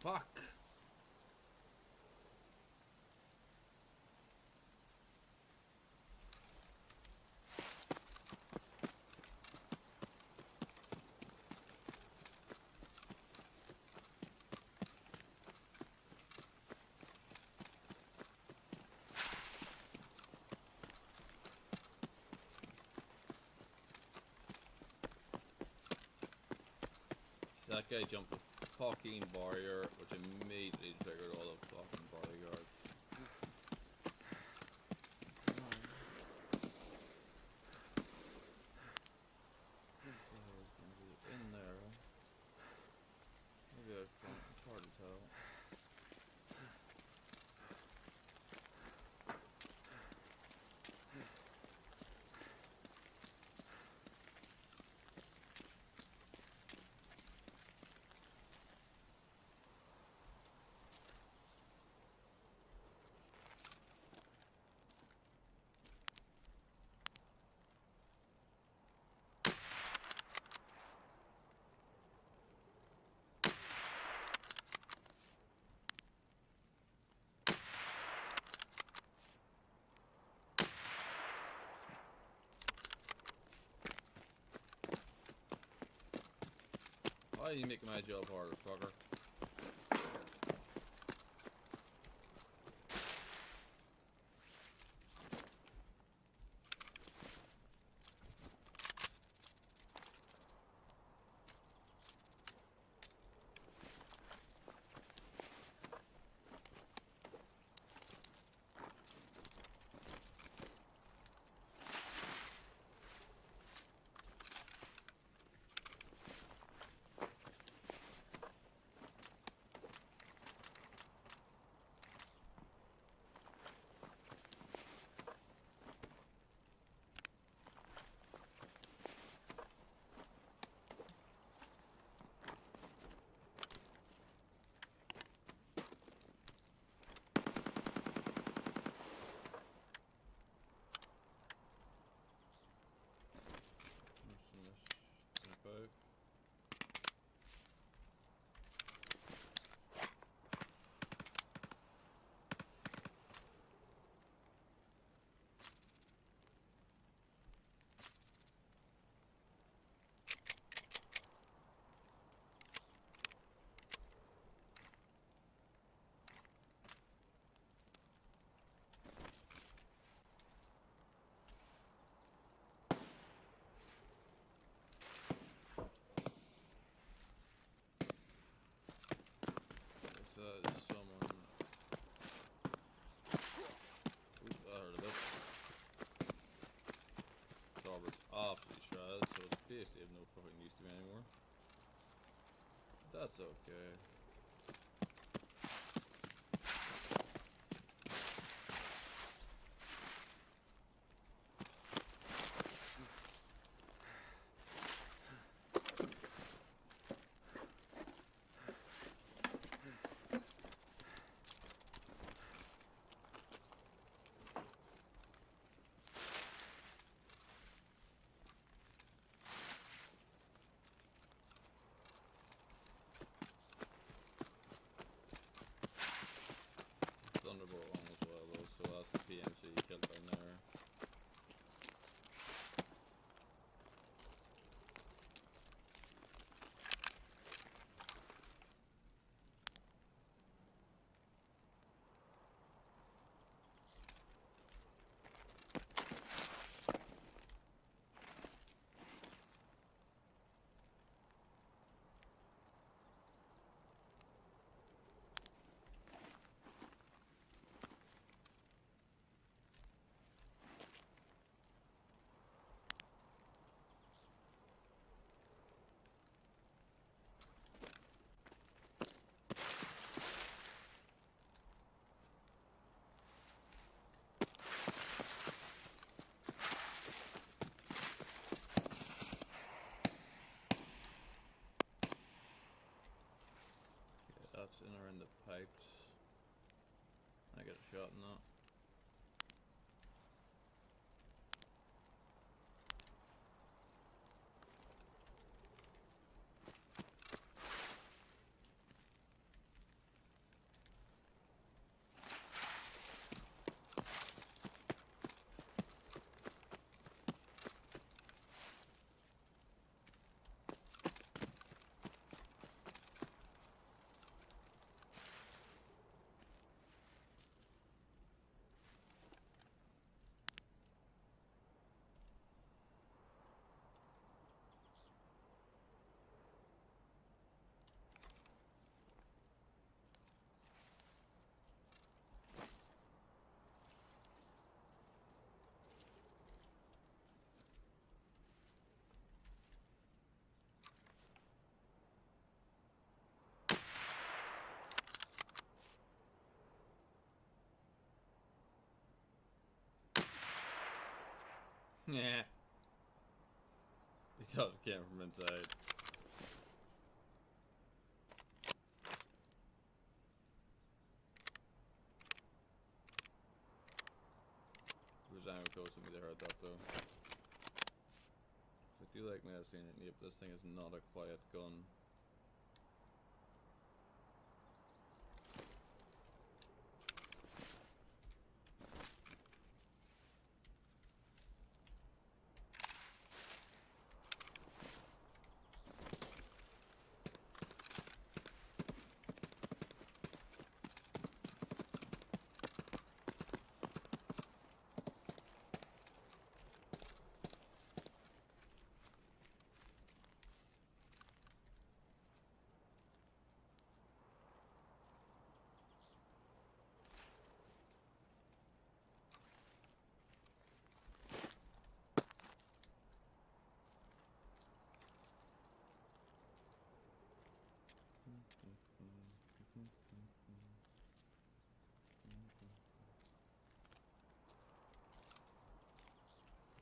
Fuck. That guy jumped the fucking barrier, which immediately triggered all the fucking bodyguards. In there. Maybe it's hard to tell. Why are you making my job harder, fucker? Someone. Oop, I heard of it. Starboard's awfully shredded, so it's basically of no fucking use to me anymore. That's okay. Thunderbolt on as well, though, so that's the PMC killed down there. That's in or in the pipes. I get a shot in that. Yeah. He thought it came from inside. It was anywhere close to me that heard that though. I do like my seen it, yep, this thing is not a quiet gun.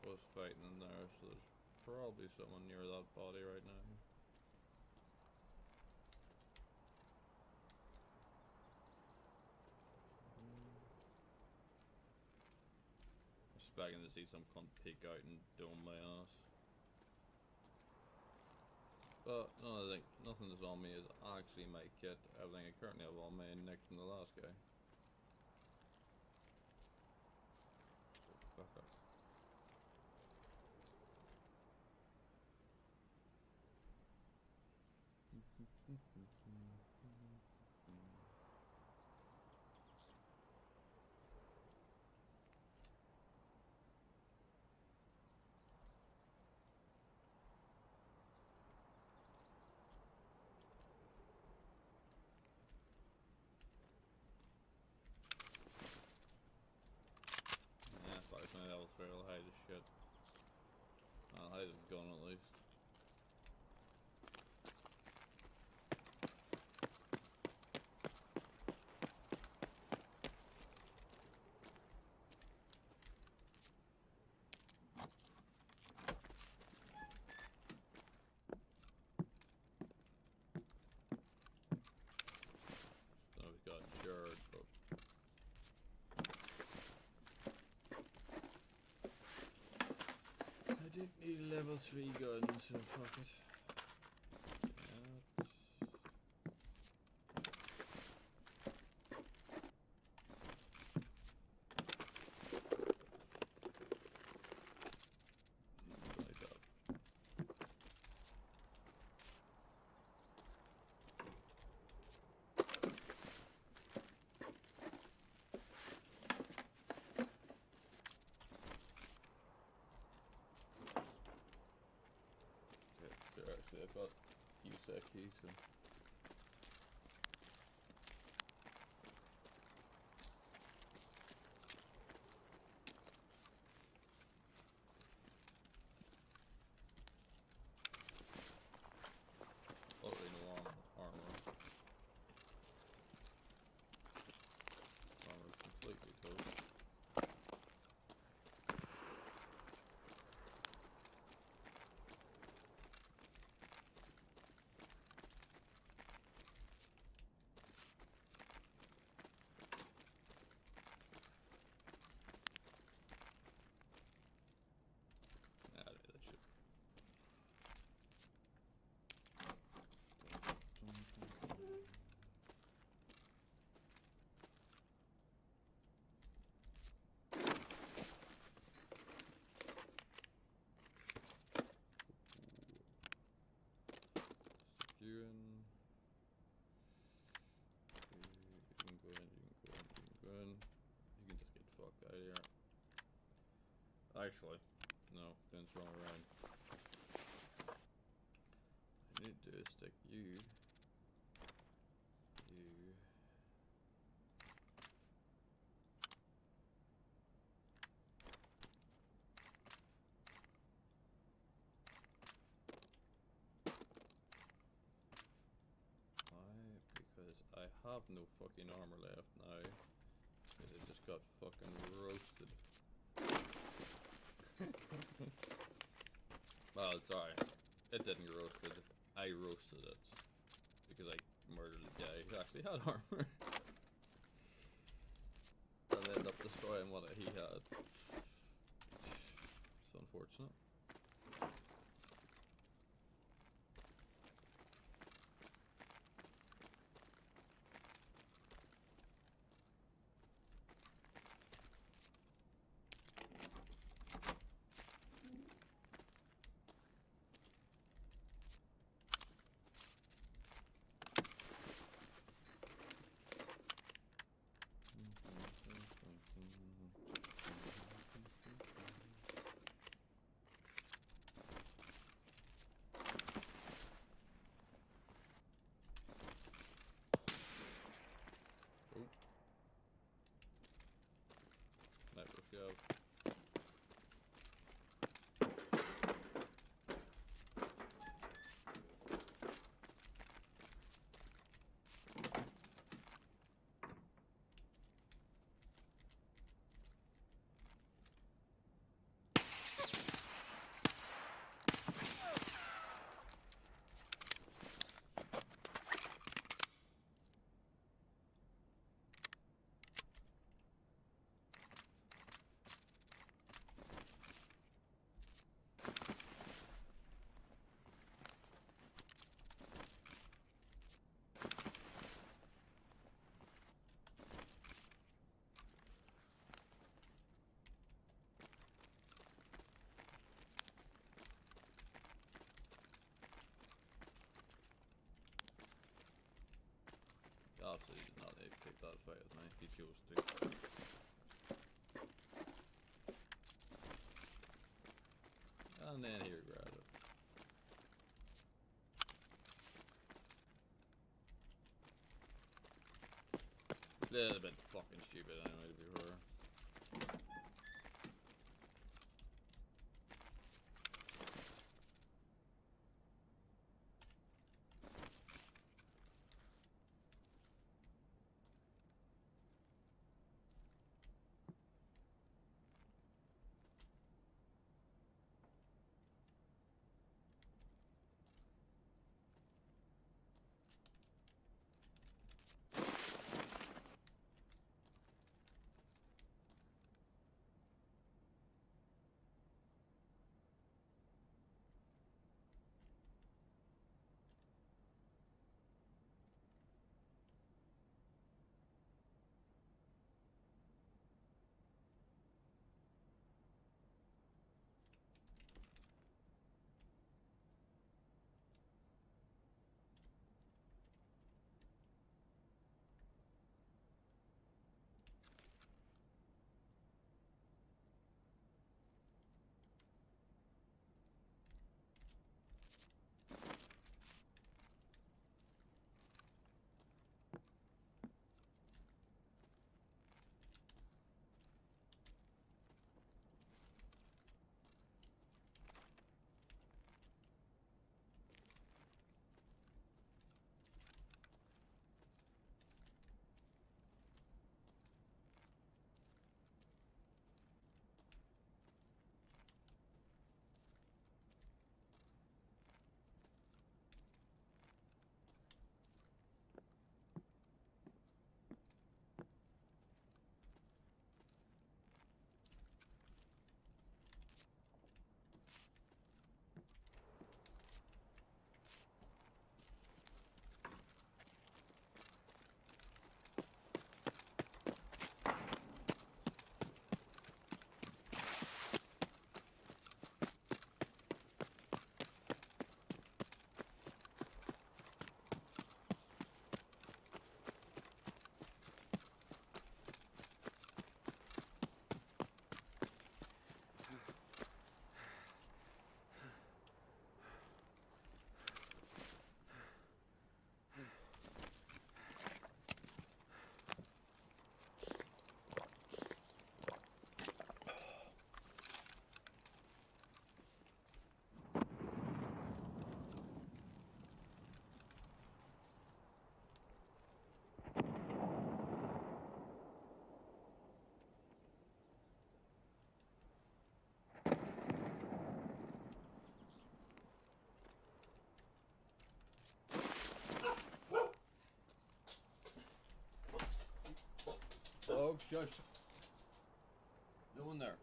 Was fighting in there, so there's probably someone near that body right now. Expecting to see some cunt peek out and dome my ass. But no, I think nothing that's on me is actually my kit. Everything I currently have on me and next from the last guy. So fuck up. Yeah, it's like my level 3 will hide the shit. I'll hide his gun at least. So we got Jared, but I didn't need a level 3 gun, so fuck it. Like that. Okay, there actually I've got USEC key, so already no armor. Armor's completely toast. Nah, I did that shit. Securing. Okay, you can go in, you can go in, you can go in. You can just get the fuck out of here. Actually, no, it's wrong around. I need to stick you. Why? Because I have no fucking armor left now. Because I just got fucking roasted. Well, sorry. It didn't get roasted. I roasted it. Because I murdered the guy who actually had armor. And ended up destroying what he had. It's unfortunate. Sniper scout. Absolutely did not need to take that fight with me. He chose to. And then he regretted it. Little bit fucking stupid anyway, to be fair. Dog, shush. No one there.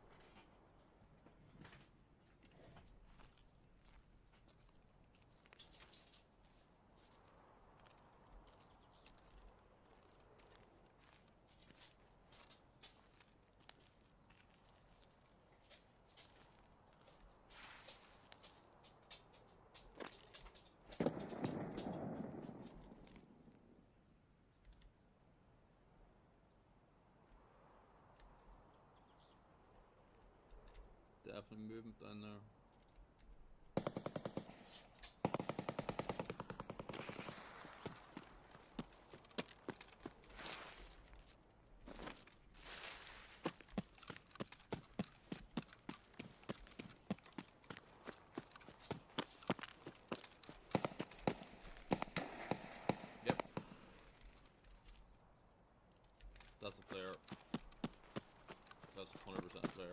Definitely movement down there. Yep. That's a player. That's 100% a player.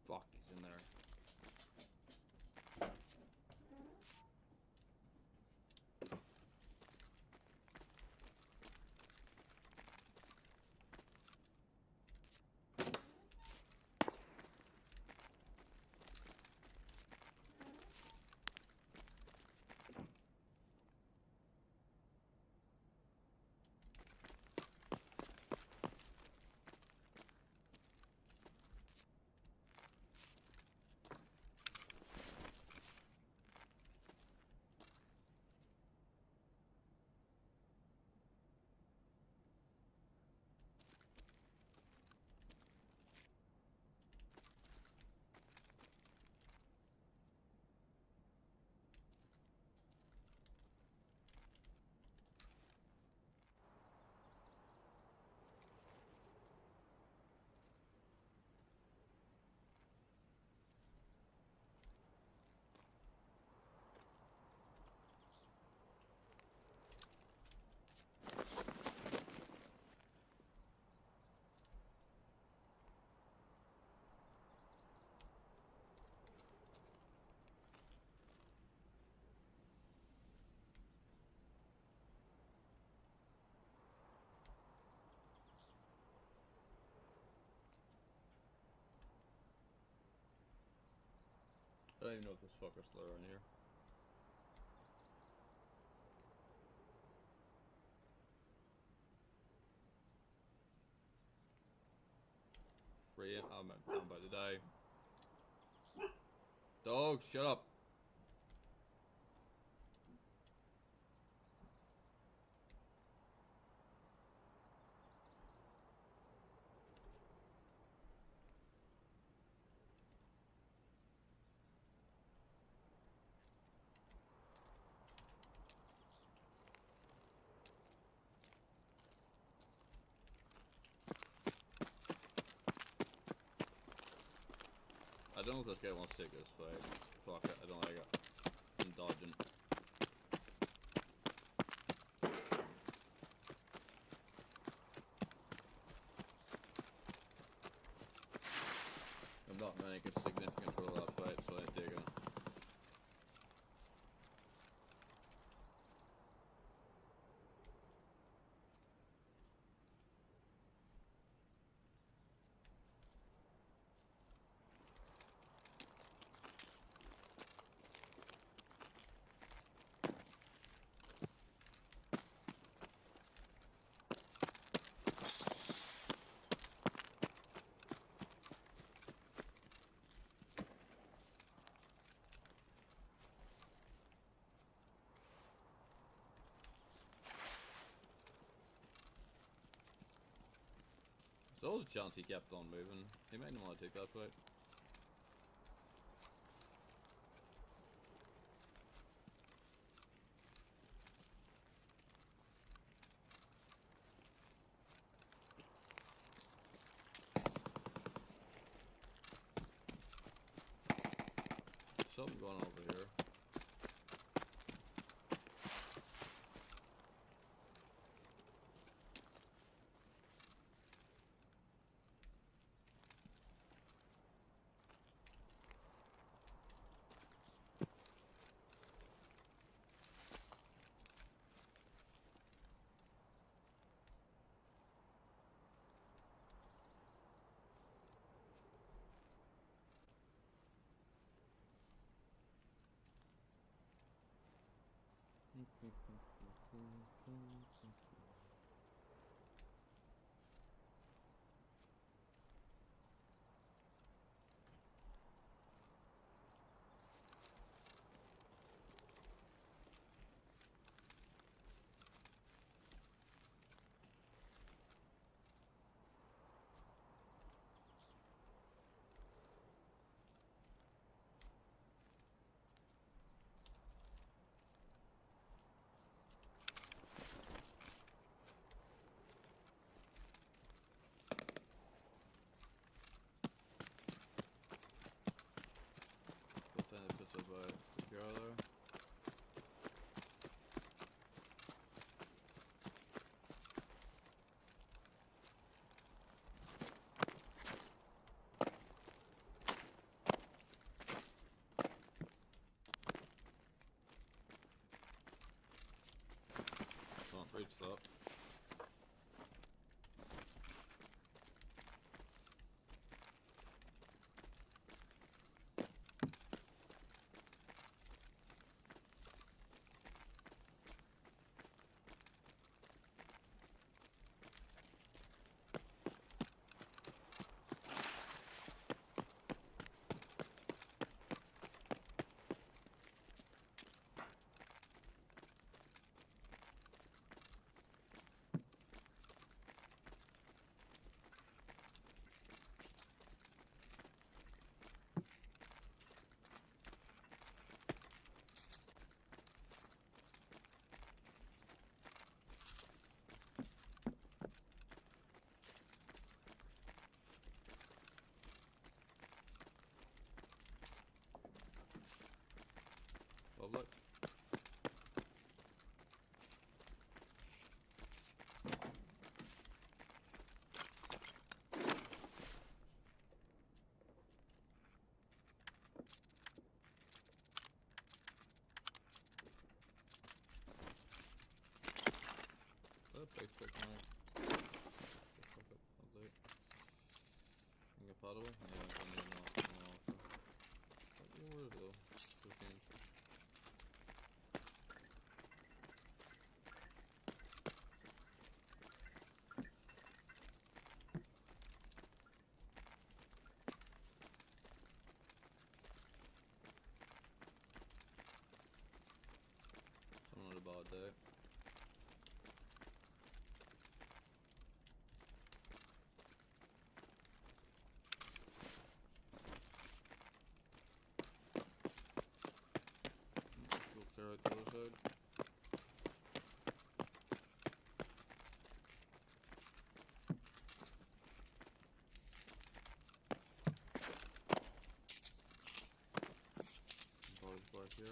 Fuck, he's in there. I don't even know if this fucker's still around here. Free, I'm about to die. Dog, shut up. don't know if this guy wants to take this fight. Fuck it, I don't like it. I'm dodging. I'm not making significant for that fight, so I ain't taking it. So there was a chance he kept on moving. He might not want to take that fight. Something going on over here. What time it puts up together? Can't reach that. Public. Basic now. I'll do it. Incompatible? Yeah, I need not. Where is it? Change. Someone had a bad day. Go clear out the other side. here.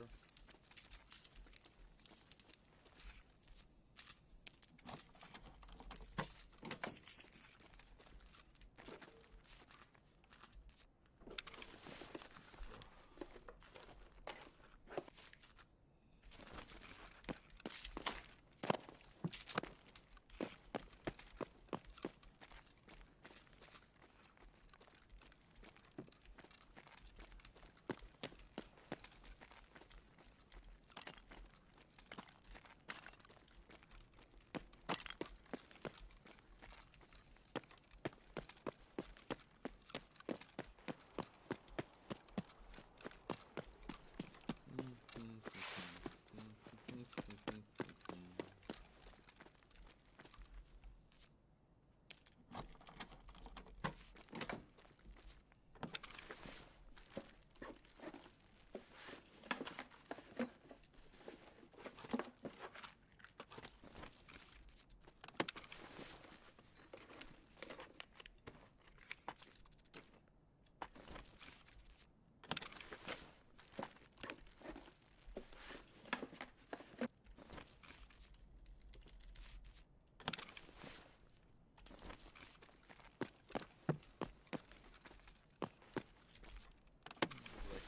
Like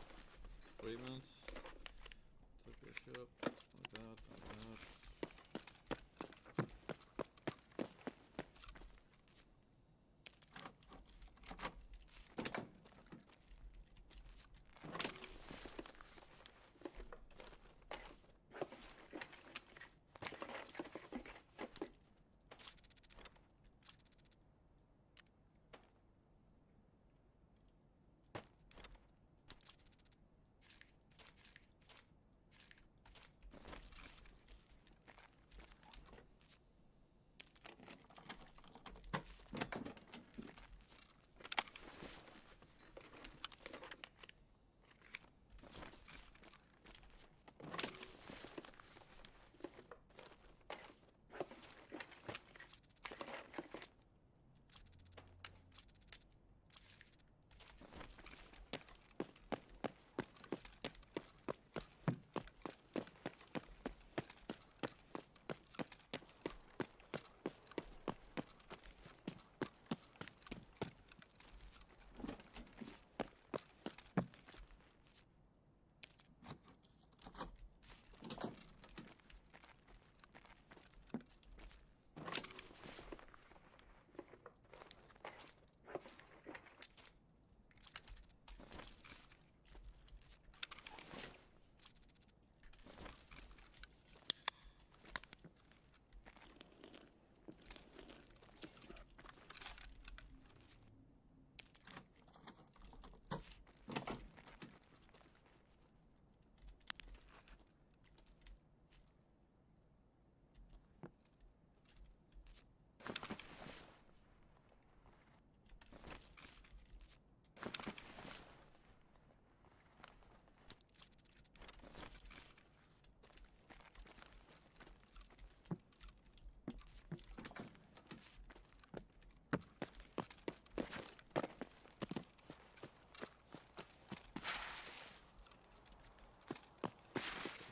3 minutes. Take your ship like that, like that.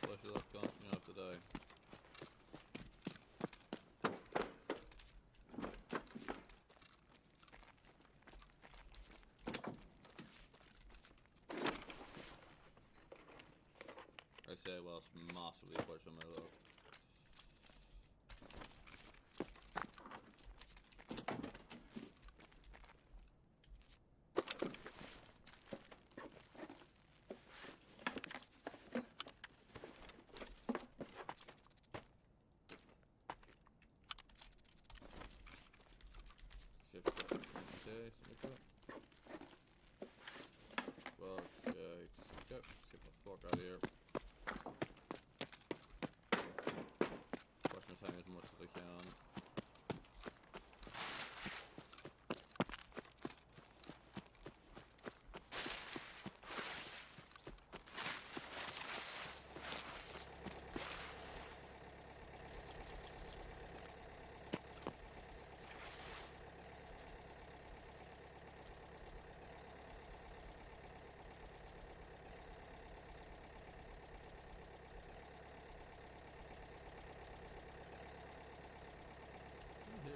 Flush it up, can't you have today? I say whilst massively pushing my luck. Shift up, okay, so well, okay, go, get the fuck out of here. Push my time as much as I can.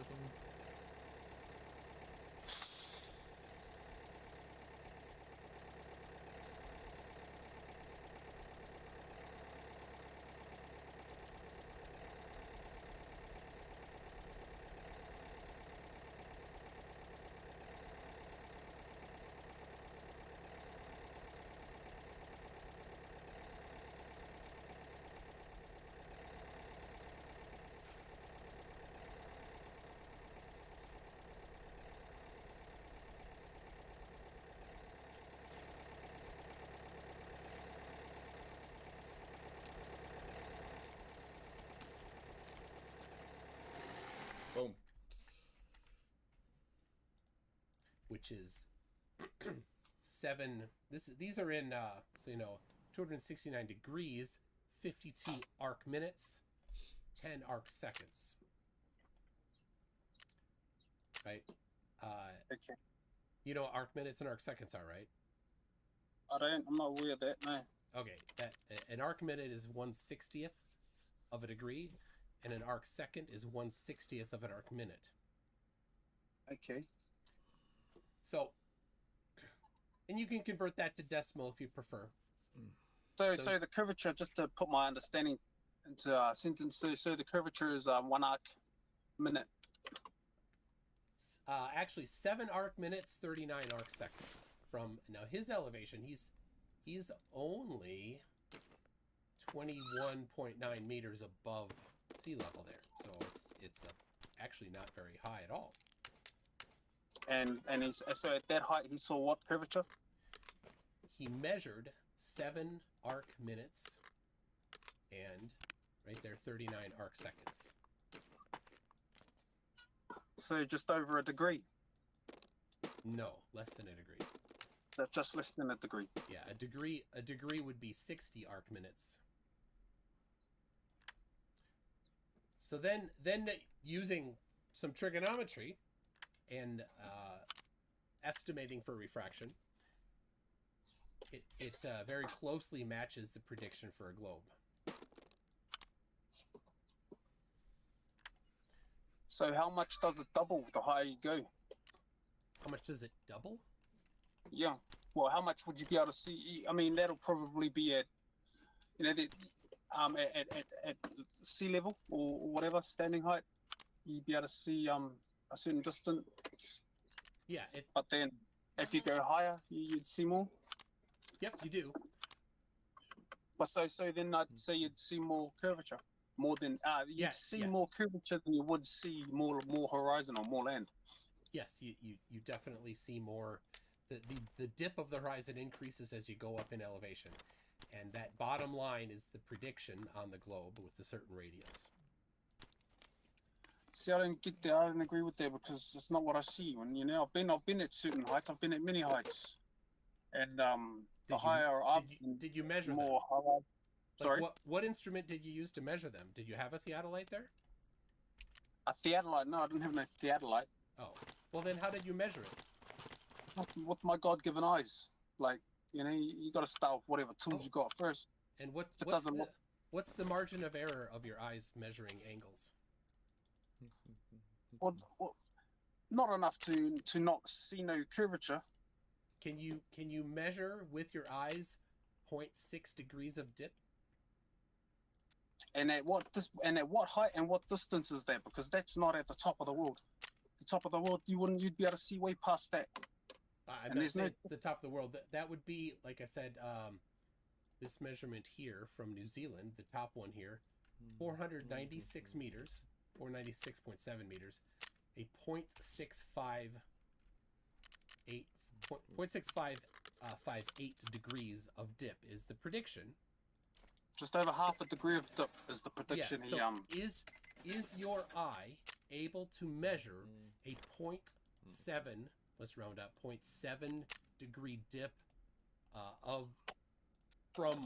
something. Boom. Which is 7. These are in 269 degrees, 52 arc minutes, 10 arc seconds. Right? Okay. You know what arc minutes and arc seconds are, right? I'm not aware of that, no. Okay, an arc minute is 1/60th of a degree, and an arc second is 1/60th of an arc minute. Okay. So, and you can convert that to decimal if you prefer. So the curvature, just to put my understanding into a sentence, so the curvature is 1 arc minute. Actually, 7 arc minutes, 39 arc seconds. From now, his elevation, he's only 21.9 meters above sea level there, so it's actually not very high at all. And so at that height, he saw what curvature? He measured 7 arc minutes and right there 39 arc seconds. So just over a degree. No, less than a degree. That's just less than a degree. Yeah, a degree would be 60 arc minutes. So then using some trigonometry and estimating for refraction, it very closely matches the prediction for a globe. So how much does it double the higher you go? How much does it double? Yeah. Well, how much would you be able to see? I mean, that'll probably be at, at sea level or whatever, standing height. You'd be able to see a certain distance. Yeah. But then, if you go higher, you'd see more. Yep, you do. But so then I'd say you'd see more curvature, more than you'd see more curvature than you would see more horizon or more land. Yes, you definitely see more. The dip of the horizon increases as you go up in elevation, and that bottom line is the prediction on the globe with a certain radius. See, I don't get that. I don't agree with that because it's not what I see. When I've been at certain heights. I've been at many heights, and the higher up, did you measure more them? high. Sorry. What instrument did you use to measure them? Did you have a theodolite there? A theodolite? No, I didn't have no theodolite. Oh, well then, how did you measure it? With my God-given eyes, you got to start with whatever tools you got first. And what's the margin of error of your eyes measuring angles? Well, not enough to not see no curvature. Can you measure with your eyes 0.6 degrees of dip? And at what height and what distance is that? Because that's not at the top of the world. The top of the world, you'd be able to see way past that. I'm not saying the top of the world. That would be, like I said, this measurement here from New Zealand, the top one here, 496 meters, 496.7 meters, a 0.6558 degrees of dip is the prediction. Just over half a degree of dip is the prediction. Yeah, so is your eye able to measure a 0.7, let's round up, 0.7 degree dip from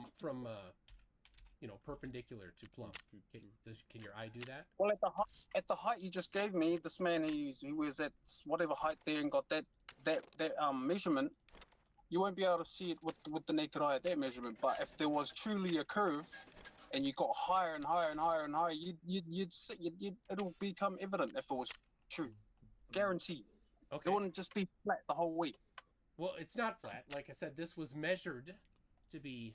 perpendicular to plumb? Can your eye do that? Well, at the height you just gave me, this man he was at whatever height there and got that measurement, you won't be able to see it with the naked eye at that measurement. But if there was truly a curve, and you got higher and higher and higher and higher, you'd see it'll become evident if it was truth. Guaranteed. Okay. It wouldn't just be flat the whole way. Well, it's not flat. Like I said, this was measured to be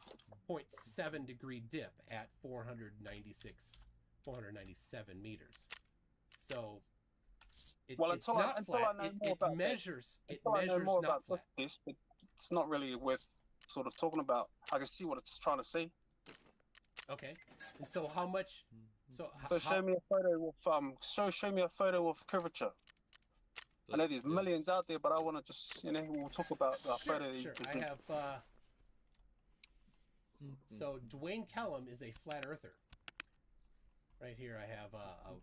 0.7 degree dip at 497 meters. So Well, it's until I not know flat. more It about measures. It Until I know measures more not about flat. this, but it's not really worth sort of talking about. I can see what it's trying to say. Okay. And so how much? So So show me a photo of show me a photo of curvature. I know there's millions out there, but I want to just we'll talk about the photo. That you Sure. I present. have. So Dwayne Kellum is a flat earther. Right here, I have a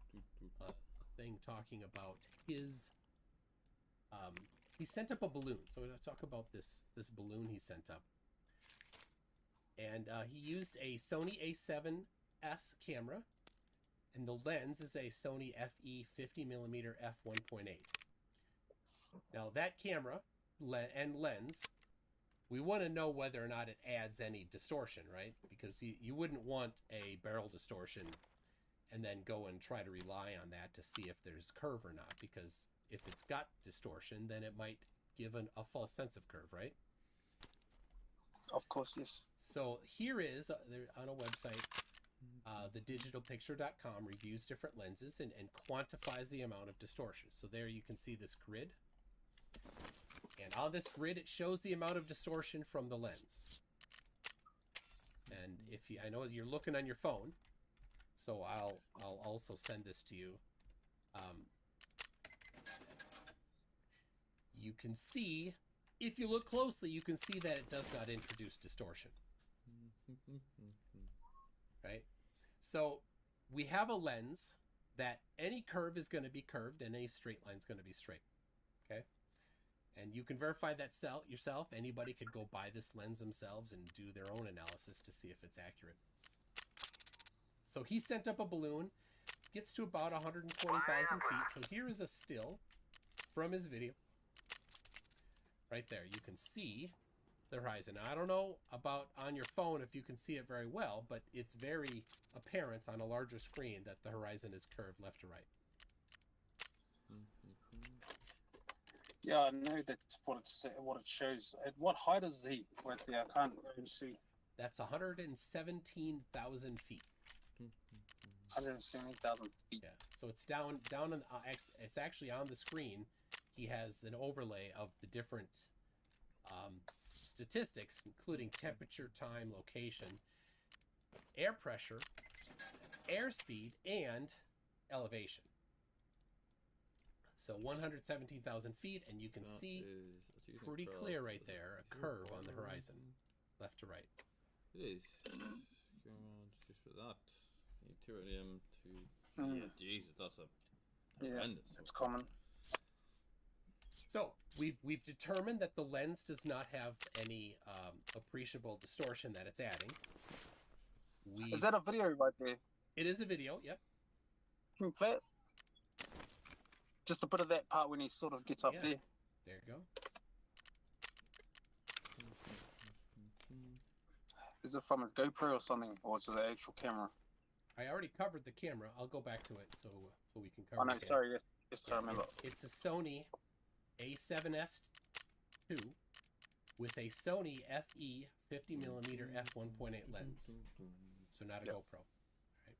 thing talking about his. He sent up a balloon. So we're going to talk about this balloon he sent up. And he used a Sony A7S camera, and the lens is a Sony FE 50mm f1.8. Now that camera and lens, we want to know whether or not it adds any distortion, right? Because you wouldn't want a barrel distortion and then go and try to rely on that to see if there's curve or not. Because if it's got distortion, then it might give a false sense of curve, right? Of course, yes. So here is, on a website, thedigitalpicture.com reviews different lenses and quantifies the amount of distortion. So there you can see this grid. And on this grid, it shows the amount of distortion from the lens. And I know you're looking on your phone, so I'll also send this to you. You can see, if you look closely, you can see that it does not introduce distortion. Right? So we have a lens that any curve is going to be curved and any straight line is going to be straight. Okay? And you can verify that yourself. Anybody could go buy this lens themselves and do their own analysis to see if it's accurate. So he sent up a balloon, gets to about 120,000 feet. So here is a still from his video. Right there, you can see the horizon. Now, I don't know about on your phone if you can see it very well, but it's very apparent on a larger screen that the horizon is curved left to right. Yeah, I know that's what it shows. At what height is he? Right there, I can't even see. That's 117,000 feet. 170,000 feet. Yeah, so it's down in, it's actually on the screen. He has an overlay of the different statistics, including temperature, time, location, air pressure, airspeed, and elevation. So 117,000 feet, and you can see pretty clear right there a curve on the horizon, left to right. It is. Just for that. Deuterium to... Yeah, Jesus, that's horrendous. It's common. So we've determined that the lens does not have any appreciable distortion that it's adding. Is that a video right there? It is a video. Yep. Can you play it? Just a bit of that part when he sort of gets up there. There you go. Is it from his GoPro or something, or is it the actual camera? I already covered the camera. I'll go back to it so we can cover. Oh no, it. sorry. Yes, I remember. It's a Sony A7S II with a Sony FE 50mm f1.8 lens. So not a GoPro. Right?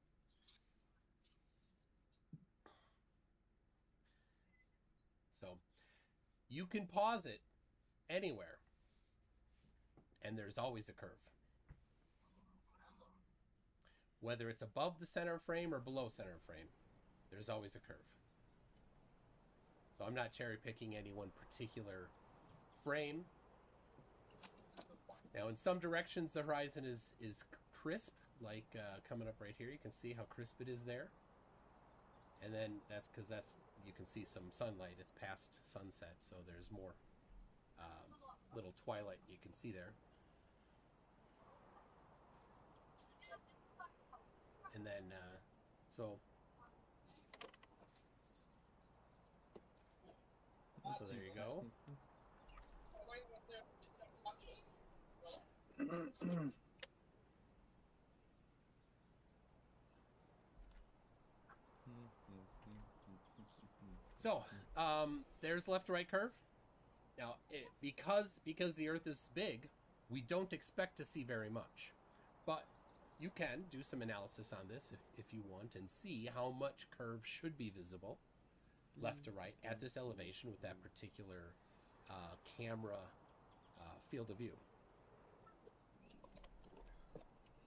So you can pause it anywhere, and there's always a curve. Whether it's above the center frame or below center frame, there's always a curve. So I'm not cherry picking any one particular frame. Now in some directions the horizon is crisp, like coming up right here. You can see how crisp it is there. And then that's because you can see some sunlight. It's past sunset, so there's more little twilight you can see there. And then, so there you go. So, there's left to right curve. Now, because the Earth is big, we don't expect to see very much. But you can do some analysis on this if you want and see how much curve should be visible left to right at this elevation with that particular camera field of view.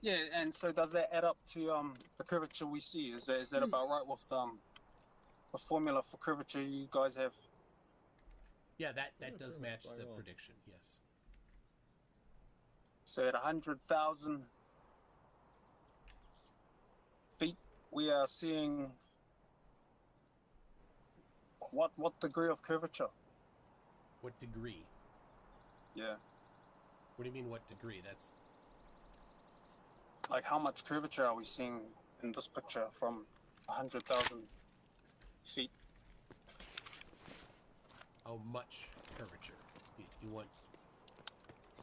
Yeah, and so does that add up to the curvature we see? Is that about right with the formula for curvature you guys have? Yeah, that does match the prediction. Yes. So at 100,000 feet, we are seeing what degree of curvature? What degree? Yeah. What do you mean, what degree? That's like how much curvature are we seeing in this picture from 100,000 feet? how much curvature you want.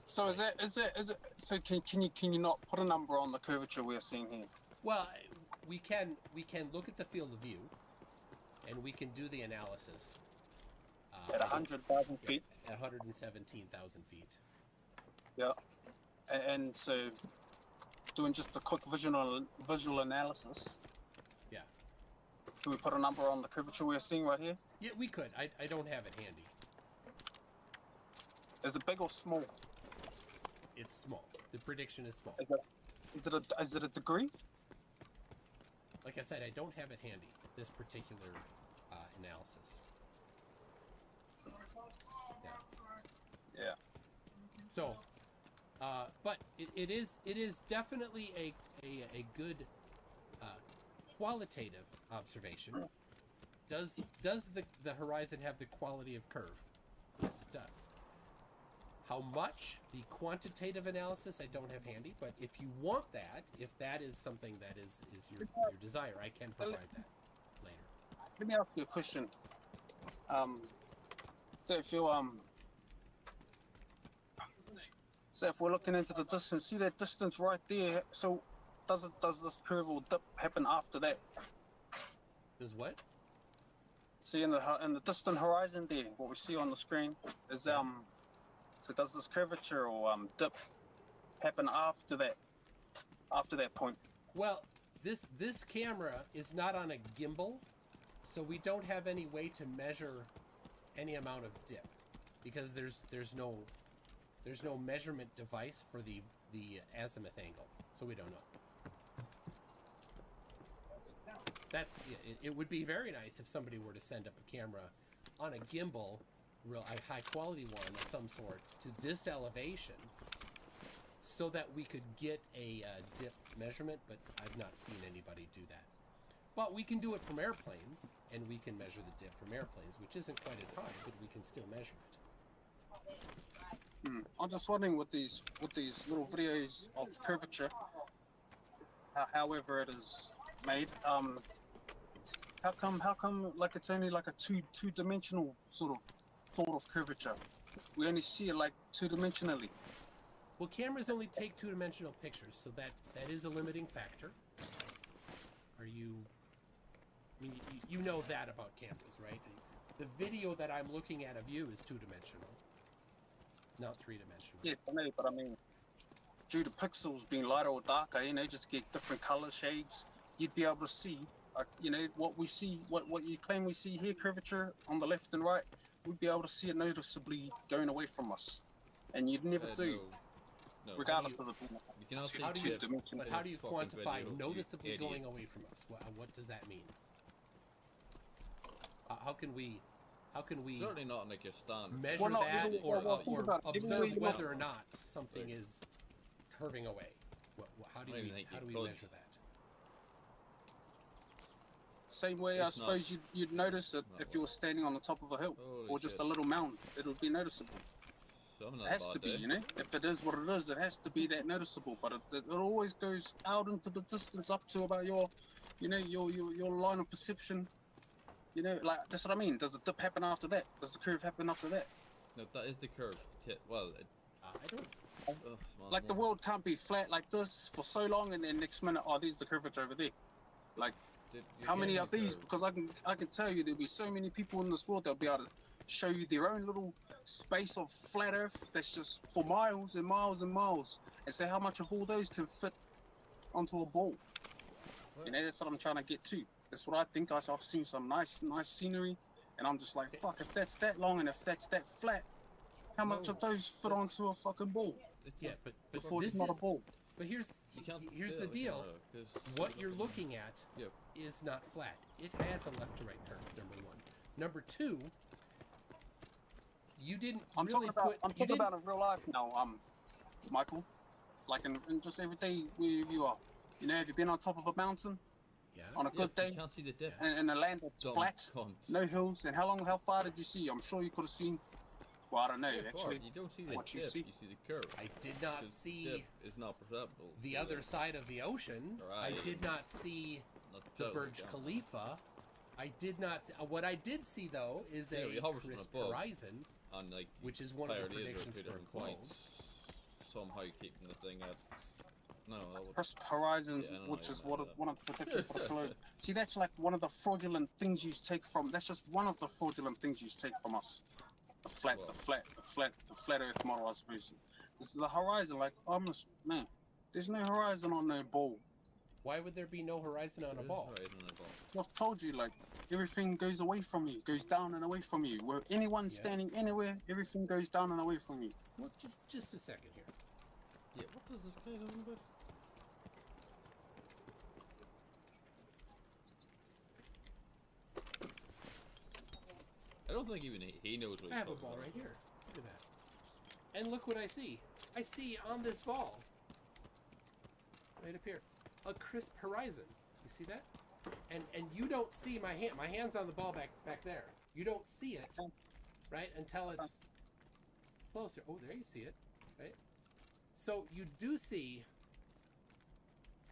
So is it so can you not put a number on the curvature we're seeing here? Well, we can look at the field of view, and we can do the analysis. At 100,000 feet? At 117,000 feet. Yeah. And so doing just a quick visual analysis. Yeah. Can we put a number on the curvature we're seeing right here? Yeah, we could. I don't have it handy. Is it big or small? It's small. The prediction is small. Is it a degree? Like I said, I don't have it handy, this particular analysis. Yeah. So, but it is definitely a good qualitative observation. Does the horizon have the quality of curve? Yes, it does. How much? The quantitative analysis I don't have handy, but if you want that, if that is something that is your desire, I can provide that later. Let me ask you a question. So if we're looking into the distance, see that distance right there? So does this curve or dip happen after that? Does what? See in the distant horizon there, what we see on the screen is so does this curvature or dip happen after that point? Well, this camera is not on a gimbal, so we don't have any way to measure any amount of dip because there's no measurement device for the azimuth angle, so we don't know. It would be very nice if somebody were to send up a camera on a gimbal, a high quality one of some sort, to this elevation, so that we could get a dip measurement. But I've not seen anybody do that. But we can do it from airplanes, and we can measure the dip from airplanes, which isn't quite as high, but we can still measure it. I'm just wondering with these little videos of curvature, however it is made, how come like it's only like a two-dimensional sort of thought of curvature? We only see it like two-dimensionally. Well, cameras only take two-dimensional pictures, so that is a limiting factor. Are you? I mean, you know that about cameras, right? The video that I'm looking at of you is two-dimensional, not three-dimensional. Yeah, I know, but I mean, due to pixels being lighter or darker, just get different color shades, you'd be able to see, what we see, what you claim we see here, curvature on the left and right, we'd be able to see it noticeably going away from us, and you'd never do. No. Regardless of the You cannot How do you, two-dimensional but how do you fucking quantify video, you noticeably idiot. going away from us? What does that mean? How can we Certainly not like your standard. measure Well, no, that even- or well, think about it. Even observe though you whether might- or not something is curving away? How do I don't even think how do you we could. measure that? Same way, I It's not. suppose you'd notice it if you were standing on the top of a hill Holy or just shit. a little mound. It'll be noticeable. So I'm It not has bad to be, day. If it is what it is, it has to be that noticeable. But it always goes out into the distance up to about your line of perception. Like that's what I mean. Does the dip happen after that? Does the curve happen after that? No, that is the curve. Well, I don't. Like the world can't be flat like this for so long, and then next minute, there's the curvature over there. Like You How can't many are make these? curves. Because I can tell you there'll be so many people in this world that'll be able to show you their own little space of flat Earth that's just for miles and miles and miles, and say how much of all those can fit onto a ball. You know, that's what I'm trying to get to. That's what I think. I've seen some nice scenery, and I'm just like, fuck, if that's that long and if that's that flat, how much of those fit onto a fucking ball? Yeah, but Before this it's not is. a ball. But here's You can't here's do the it with deal. camera, 'cause What there's you're nothing- looking at Yep. is not flat. It has a left to right curve. Number one. Number two. You didn't I'm really talking about put. I'm you talking didn't, about in real life now, Michael. Like in just every day wherever you are. You know, have you been on top of a mountain Yeah. on a Yeah, good you day can't see the dip. and a land that's Dumb flat, cunt. no hills, and how far did you see? I'm sure you could have seen. Well, I don't know Yeah, far. actually. You don't see the what you dip, see. you see the curve. I did not 'Cause see dip is not perceptible. the to other side of the ocean. I Right. did not see not the totally Burj camera. Khalifa. I did not see. What I did see though is Yeah, a we hover from crisp above. horizon, And like which is one of the clarity is predictions two for a different clone. points. Somehow keeping the thing at. No, that would. Crisp horizons, Yeah, I don't which know is about that. one of the predictions for the globe. See, that's like one of the fraudulent things you take from. That's just one of the fraudulent things you take from us. The flat Earth model, I suppose. This is the horizon. Like, man, there's no horizon on no ball. Why would there be no horizon on a There is ball? horizon on the ball. I've told you, like, everything goes away from you, goes down and away from you. Where anyone standing anywhere, everything goes down and away from you. Well, just a second here. Yeah, what does this guy have about? I don't think even he knows what he's I have a talking ball about. right here. Look at that. And look what I see. I see on this ball, right up here, a crisp horizon. You see that? And you don't see my hand. My hand's on the ball back there. You don't see it, right, until it's closer. Oh, there you see it, right? So you do see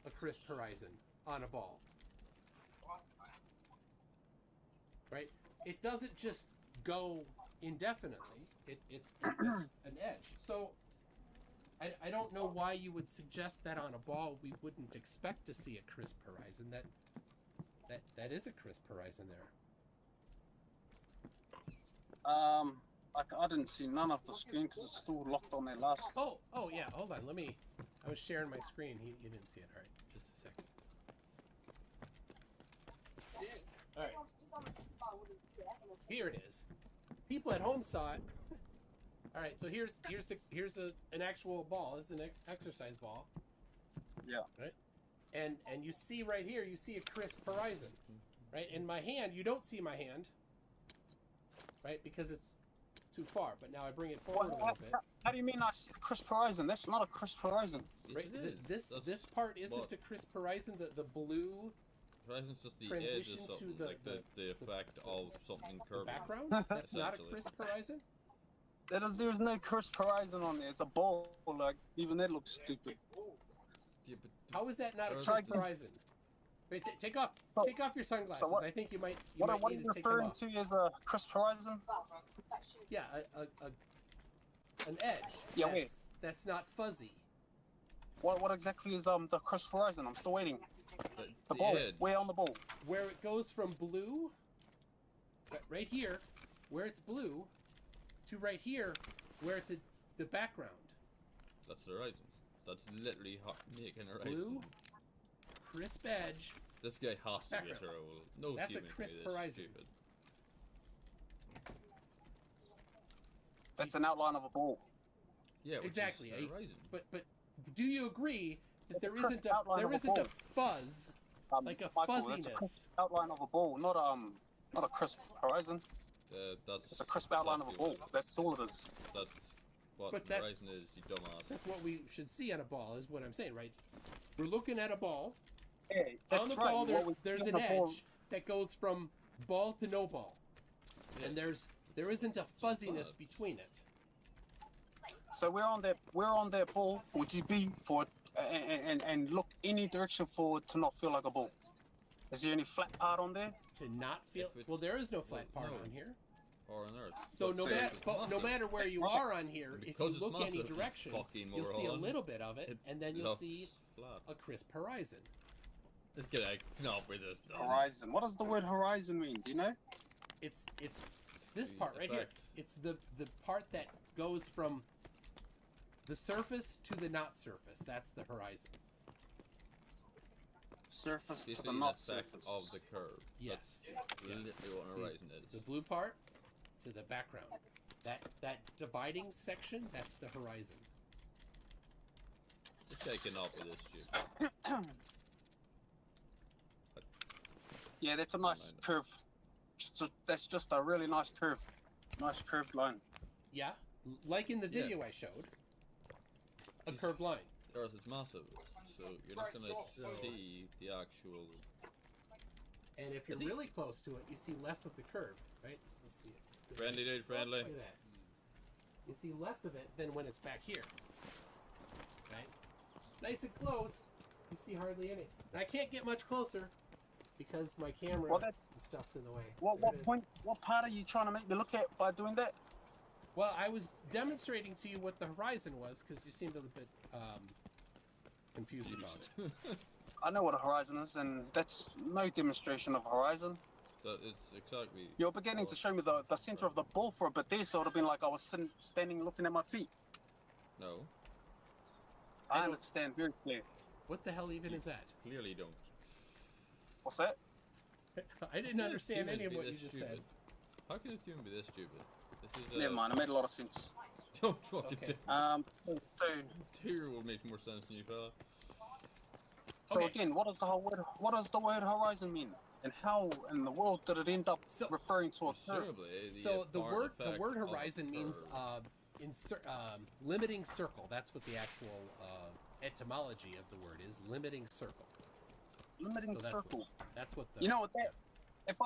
a crisp horizon on a ball, right? It doesn't just go indefinitely. It's an edge. So I don't know why you would suggest that on a ball we wouldn't expect to see a crisp horizon. That is a crisp horizon there. I didn't see none of the screen because it's still locked on there last. Oh yeah. Hold on. I was sharing my screen. You didn't see it. All right. Just a second. All right. Here it is. People at home saw it. All right. So here's an actual ball. This is an exercise ball. Yeah. Right. And you see right here. You see a crisp horizon. Right. In my hand, you don't see my hand. Right, because it's too far. But now I bring it forward a little bit. How do you mean I see a crisp horizon? That's not a crisp horizon. Yes, Right. it is. This part isn't what? a crisp horizon. The blue Horizon's just the edge transition of to something, the- like the effect of something curving. background. That's not a Essentially. crisp horizon. There's no crisp horizon on there. It's a ball. Like, even that looks stupid. Yeah, but How is that not a Try crisp horizon? Wait, take off your sunglasses. so what- I think you might What are need you to take them referring off. to as a crisp horizon? Yeah, an edge. Yeah, that's, wait. That's not fuzzy. What exactly is the crisp horizon? I'm still waiting. The the ball. edge. Where on the ball? Where it goes from blue, right here, where it's blue, to right here, where it's the background. That's the horizon. That's literally making a horizon. Blue, crisp edge. This guy has to be a Background. terrible. No That's a human can be crisp this horizon. stupid. That's an outline of a ball. Yeah, which Exactly. Is a horizon. But do you agree that there crisp isn't a outline of a a ball. fuzz, like a Michael, that's a fuzziness? crisp outline of a ball, not a crisp horizon. That's It's a crisp outline of a exactly ball. what- That's all it is. That's what But the that's- horizon is, you dumbass. That's what we should see on a ball, is what I'm saying, right? We're looking at a ball. Yeah, On that's the right. ball, What we there's see an on the ball- edge that goes from ball to no ball, and there isn't a fuzziness between it. So we're on their ball. Would you be for it and look any direction for it to not feel like a ball? Is there any flat part on there? To not feel If it's- well, there is no flat well, part no. on here. Or on Earth. So But no say matter if it's massive, matter where you are on here, if Because you it's look any massive, you direction, fucking you'll see a moron. little bit of it, and then you'll looks see flat. a crisp horizon. Let's get up with this. Done. Horizon. What does the word horizon mean? Do you know? It's this The part right here. effect. It's the part that goes from the surface to the not surface. That's the horizon. Surface You to see the the not effect surface. of the curve. Yes. That's literally what See, horizon the is. blue part to the background. That dividing section, that's the horizon. Let's take up with this shit. Yeah, that's a nice curve. That's just a really nice curve. Nice curved line. Yeah, like in the Yeah. video I showed. A curved line. Earth is massive, so you're not gonna see the actual. And if you're Is he- really close to it, you see less of the curve, right? So let's see it. Let's go Friendly, dude, friendly. Look at that. You see less of it than when it's back here. Right? Nice and close. You see hardly any. And I can't get much closer because my camera Well, that- and stuff's in the way. What There it is. point? What part are you trying to make me look at by doing that? Well, I was demonstrating to you what the horizon was because you seemed a little bit confused about it. I know what a horizon is, and that's no demonstration of horizon. That it's exactly. You're beginning to show me the center of the ball for a bit there, so it would have been like I was standing looking at my feet. No, I don't- understand very clear. What the hell even is that? clearly don't. What's that? I didn't How can a understand human any of be what you this just stupid? said. How can a human be this stupid? This is. Never mind, it made a lot of sense. Don't fucking Okay. do. So Deer will make more sense than you, fella. Okay. again, what does the word horizon mean? And how in the world did it end up So- referring to a curve? Presumably, So the apparent word effect of horizon means curve. limiting circle. That's what the actual etymology of the word is. Limiting circle. Limiting So that's circle. That's what the. You know what that? If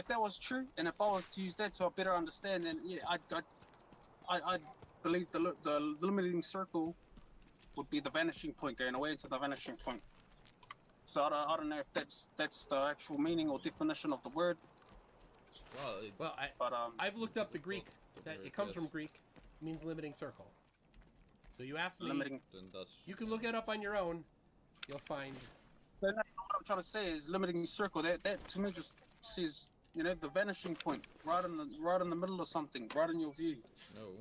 that was true, and if I was to use that to a better understand, then yeah, I'd believe the limiting circle would be the vanishing point, going away into the vanishing point. So I don't know if that's the actual meaning or definition of the word, Well, but I've looked up the Greek. That Very it comes good. from Greek. It means limiting circle. So you asked me. limiting. then that's. You can look it up on your own. You'll find. What I'm trying to say is limiting circle. That to me just says the vanishing point, right in the middle of something, right in your view, No.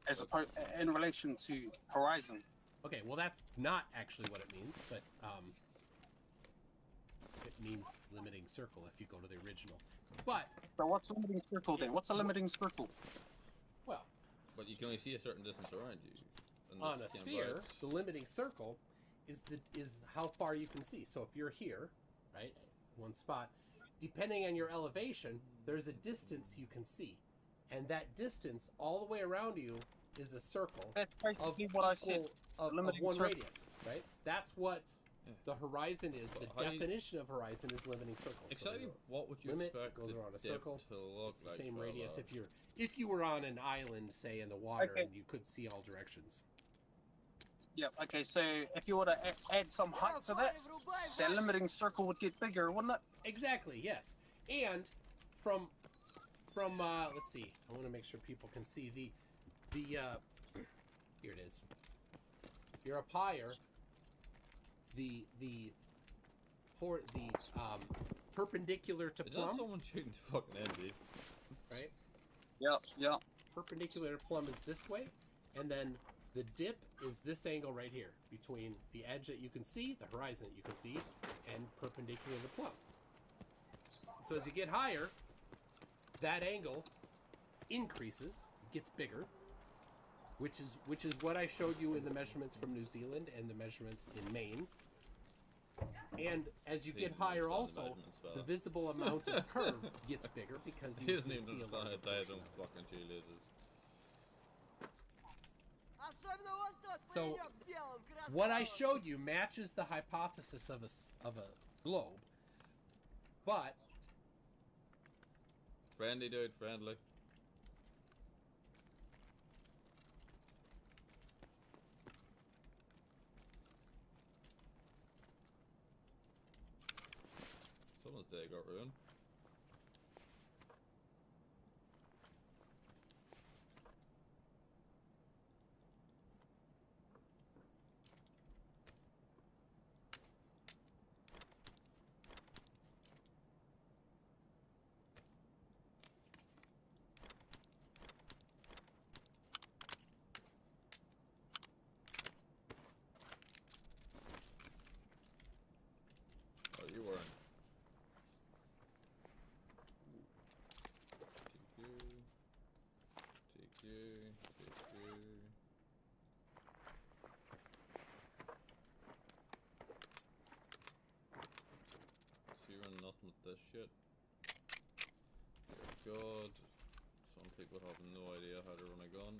as opposed in relation to horizon. Okay, well that's not actually what it means, but it means limiting circle if you go to the original. But So what's a limiting circle then? What's a limiting circle? well, But you can only see a certain distance around you. And on a that's kind of sphere, right. the limiting circle is how far you can see. So if you're here, right, one spot, depending on your elevation, there's a distance you can see, and that distance all the way around you is a circle That's of basically what I said. equal- of limiting one circle. radius, right? That's what Yeah. the horizon is. The But how do you- definition of horizon is limiting circle. So Exactly. there's a What would you limit, expect goes the around a dip circle. to look It's the like? same fella? radius if you were on an island, say in the water, Okay. and you could see all directions. Yeah. Okay. So if you were to add some height to that, that limiting circle would get bigger, wouldn't it? Exactly, yes. And from let's see. I want to make sure people can see the here it is. You're up higher. The perpendicular to Is that plumb, someone shooting to fucking end, dude? right? Yeah. Yeah. Perpendicular to plumb is this way, and then the dip is this angle right here between the edge that you can see, the horizon that you can see, and perpendicular to plumb. So as you get higher, that angle increases, gets bigger, which is what I showed you in the measurements from New Zealand and the measurements in Maine. And as you get Please higher, understand the also measurements, fella. the visible amount of curve gets bigger because He you doesn't can even see a understand larger how diet portion on of it. fucking cheerleaders. So, what I showed you matches the hypothesis of a globe, but Friendly, dude, friendly. Someone's day got ruined. with this shit. Dear God. Some people have no idea how to run a gun.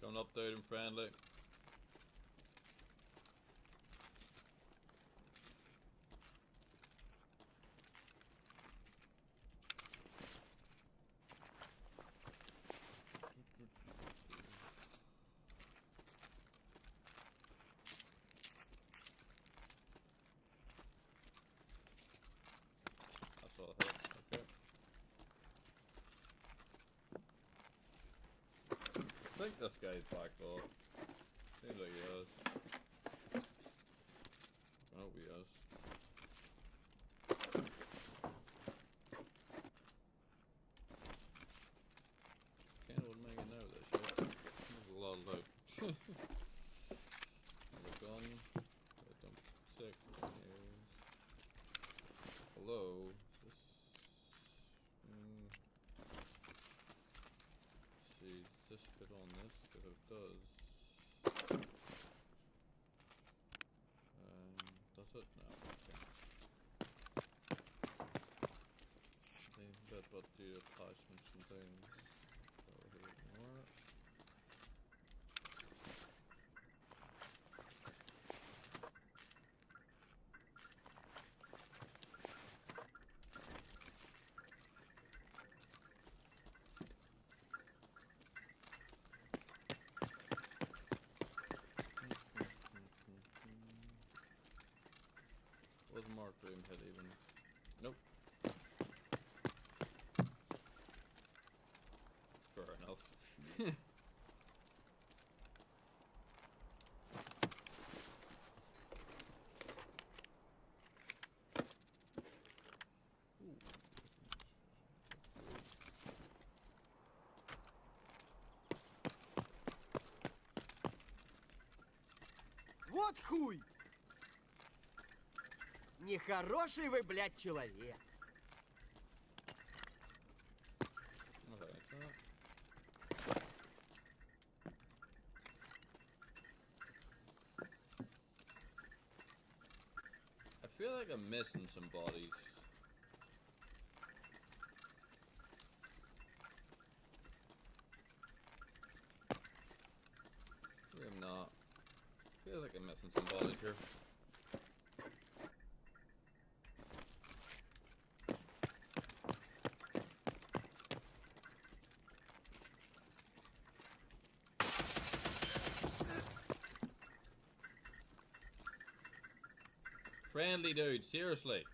Don't update him friendly. That's all I have. Okay. I think this guy's back off. Seems like he is. I hope he is. Can't would make it know this shit. There's a lot of loot. Have a gun. Dump sick. Hello. This. See, does this fit on this? If it does. Does it? No. Okay. They bet what the attachments and things. So here more. Was Mark Dream hit even? Nope. Fair enough. Вот хуй! Нехороший вы, блядь, человек. Okay, that. I feel like I'm missing some bodies. Maybe I'm not. I feel like I'm missing some bodies here. Friendly dude, seriously.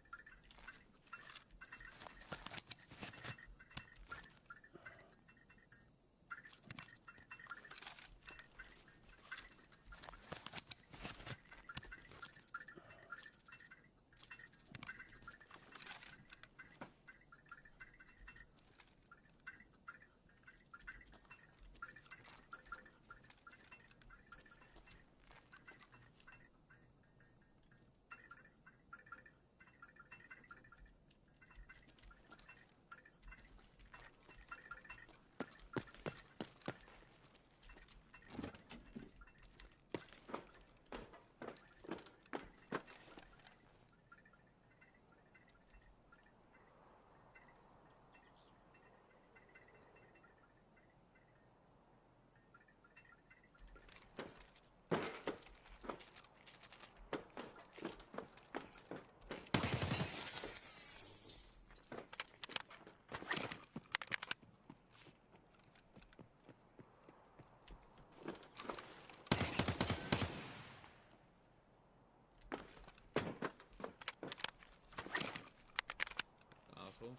careful.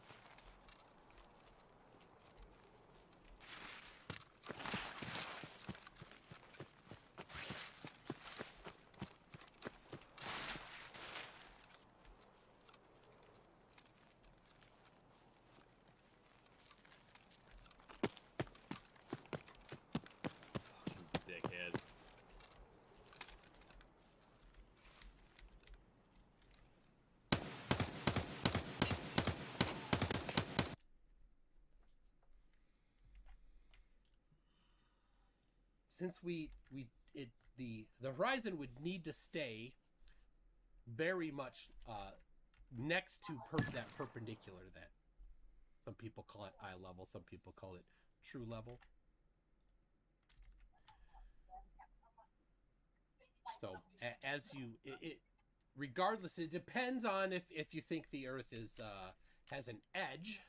Fucking dickhead. Since the horizon would need to stay very much next to that perpendicular that some people call it eye level, some people call it true level. So as you regardless, it depends on if you think the Earth is has an edge,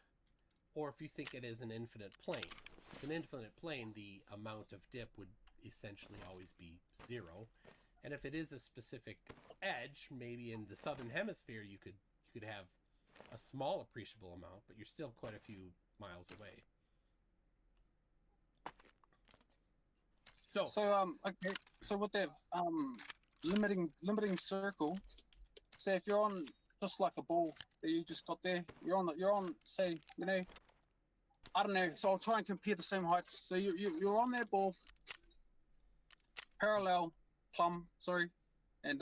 or if you think it is an infinite plane. If it's an infinite plane, the amount of dip would essentially always be 0. And if it is a specific edge, maybe in the southern hemisphere, you could have a small appreciable amount, but you're still quite a few miles away. So okay. So with that limiting circle, say if you're on just like a ball that you just got there, you're on say, you know, I don't know. So I'll try and compare the same heights. So you're on that ball, parallel, plumb, sorry, and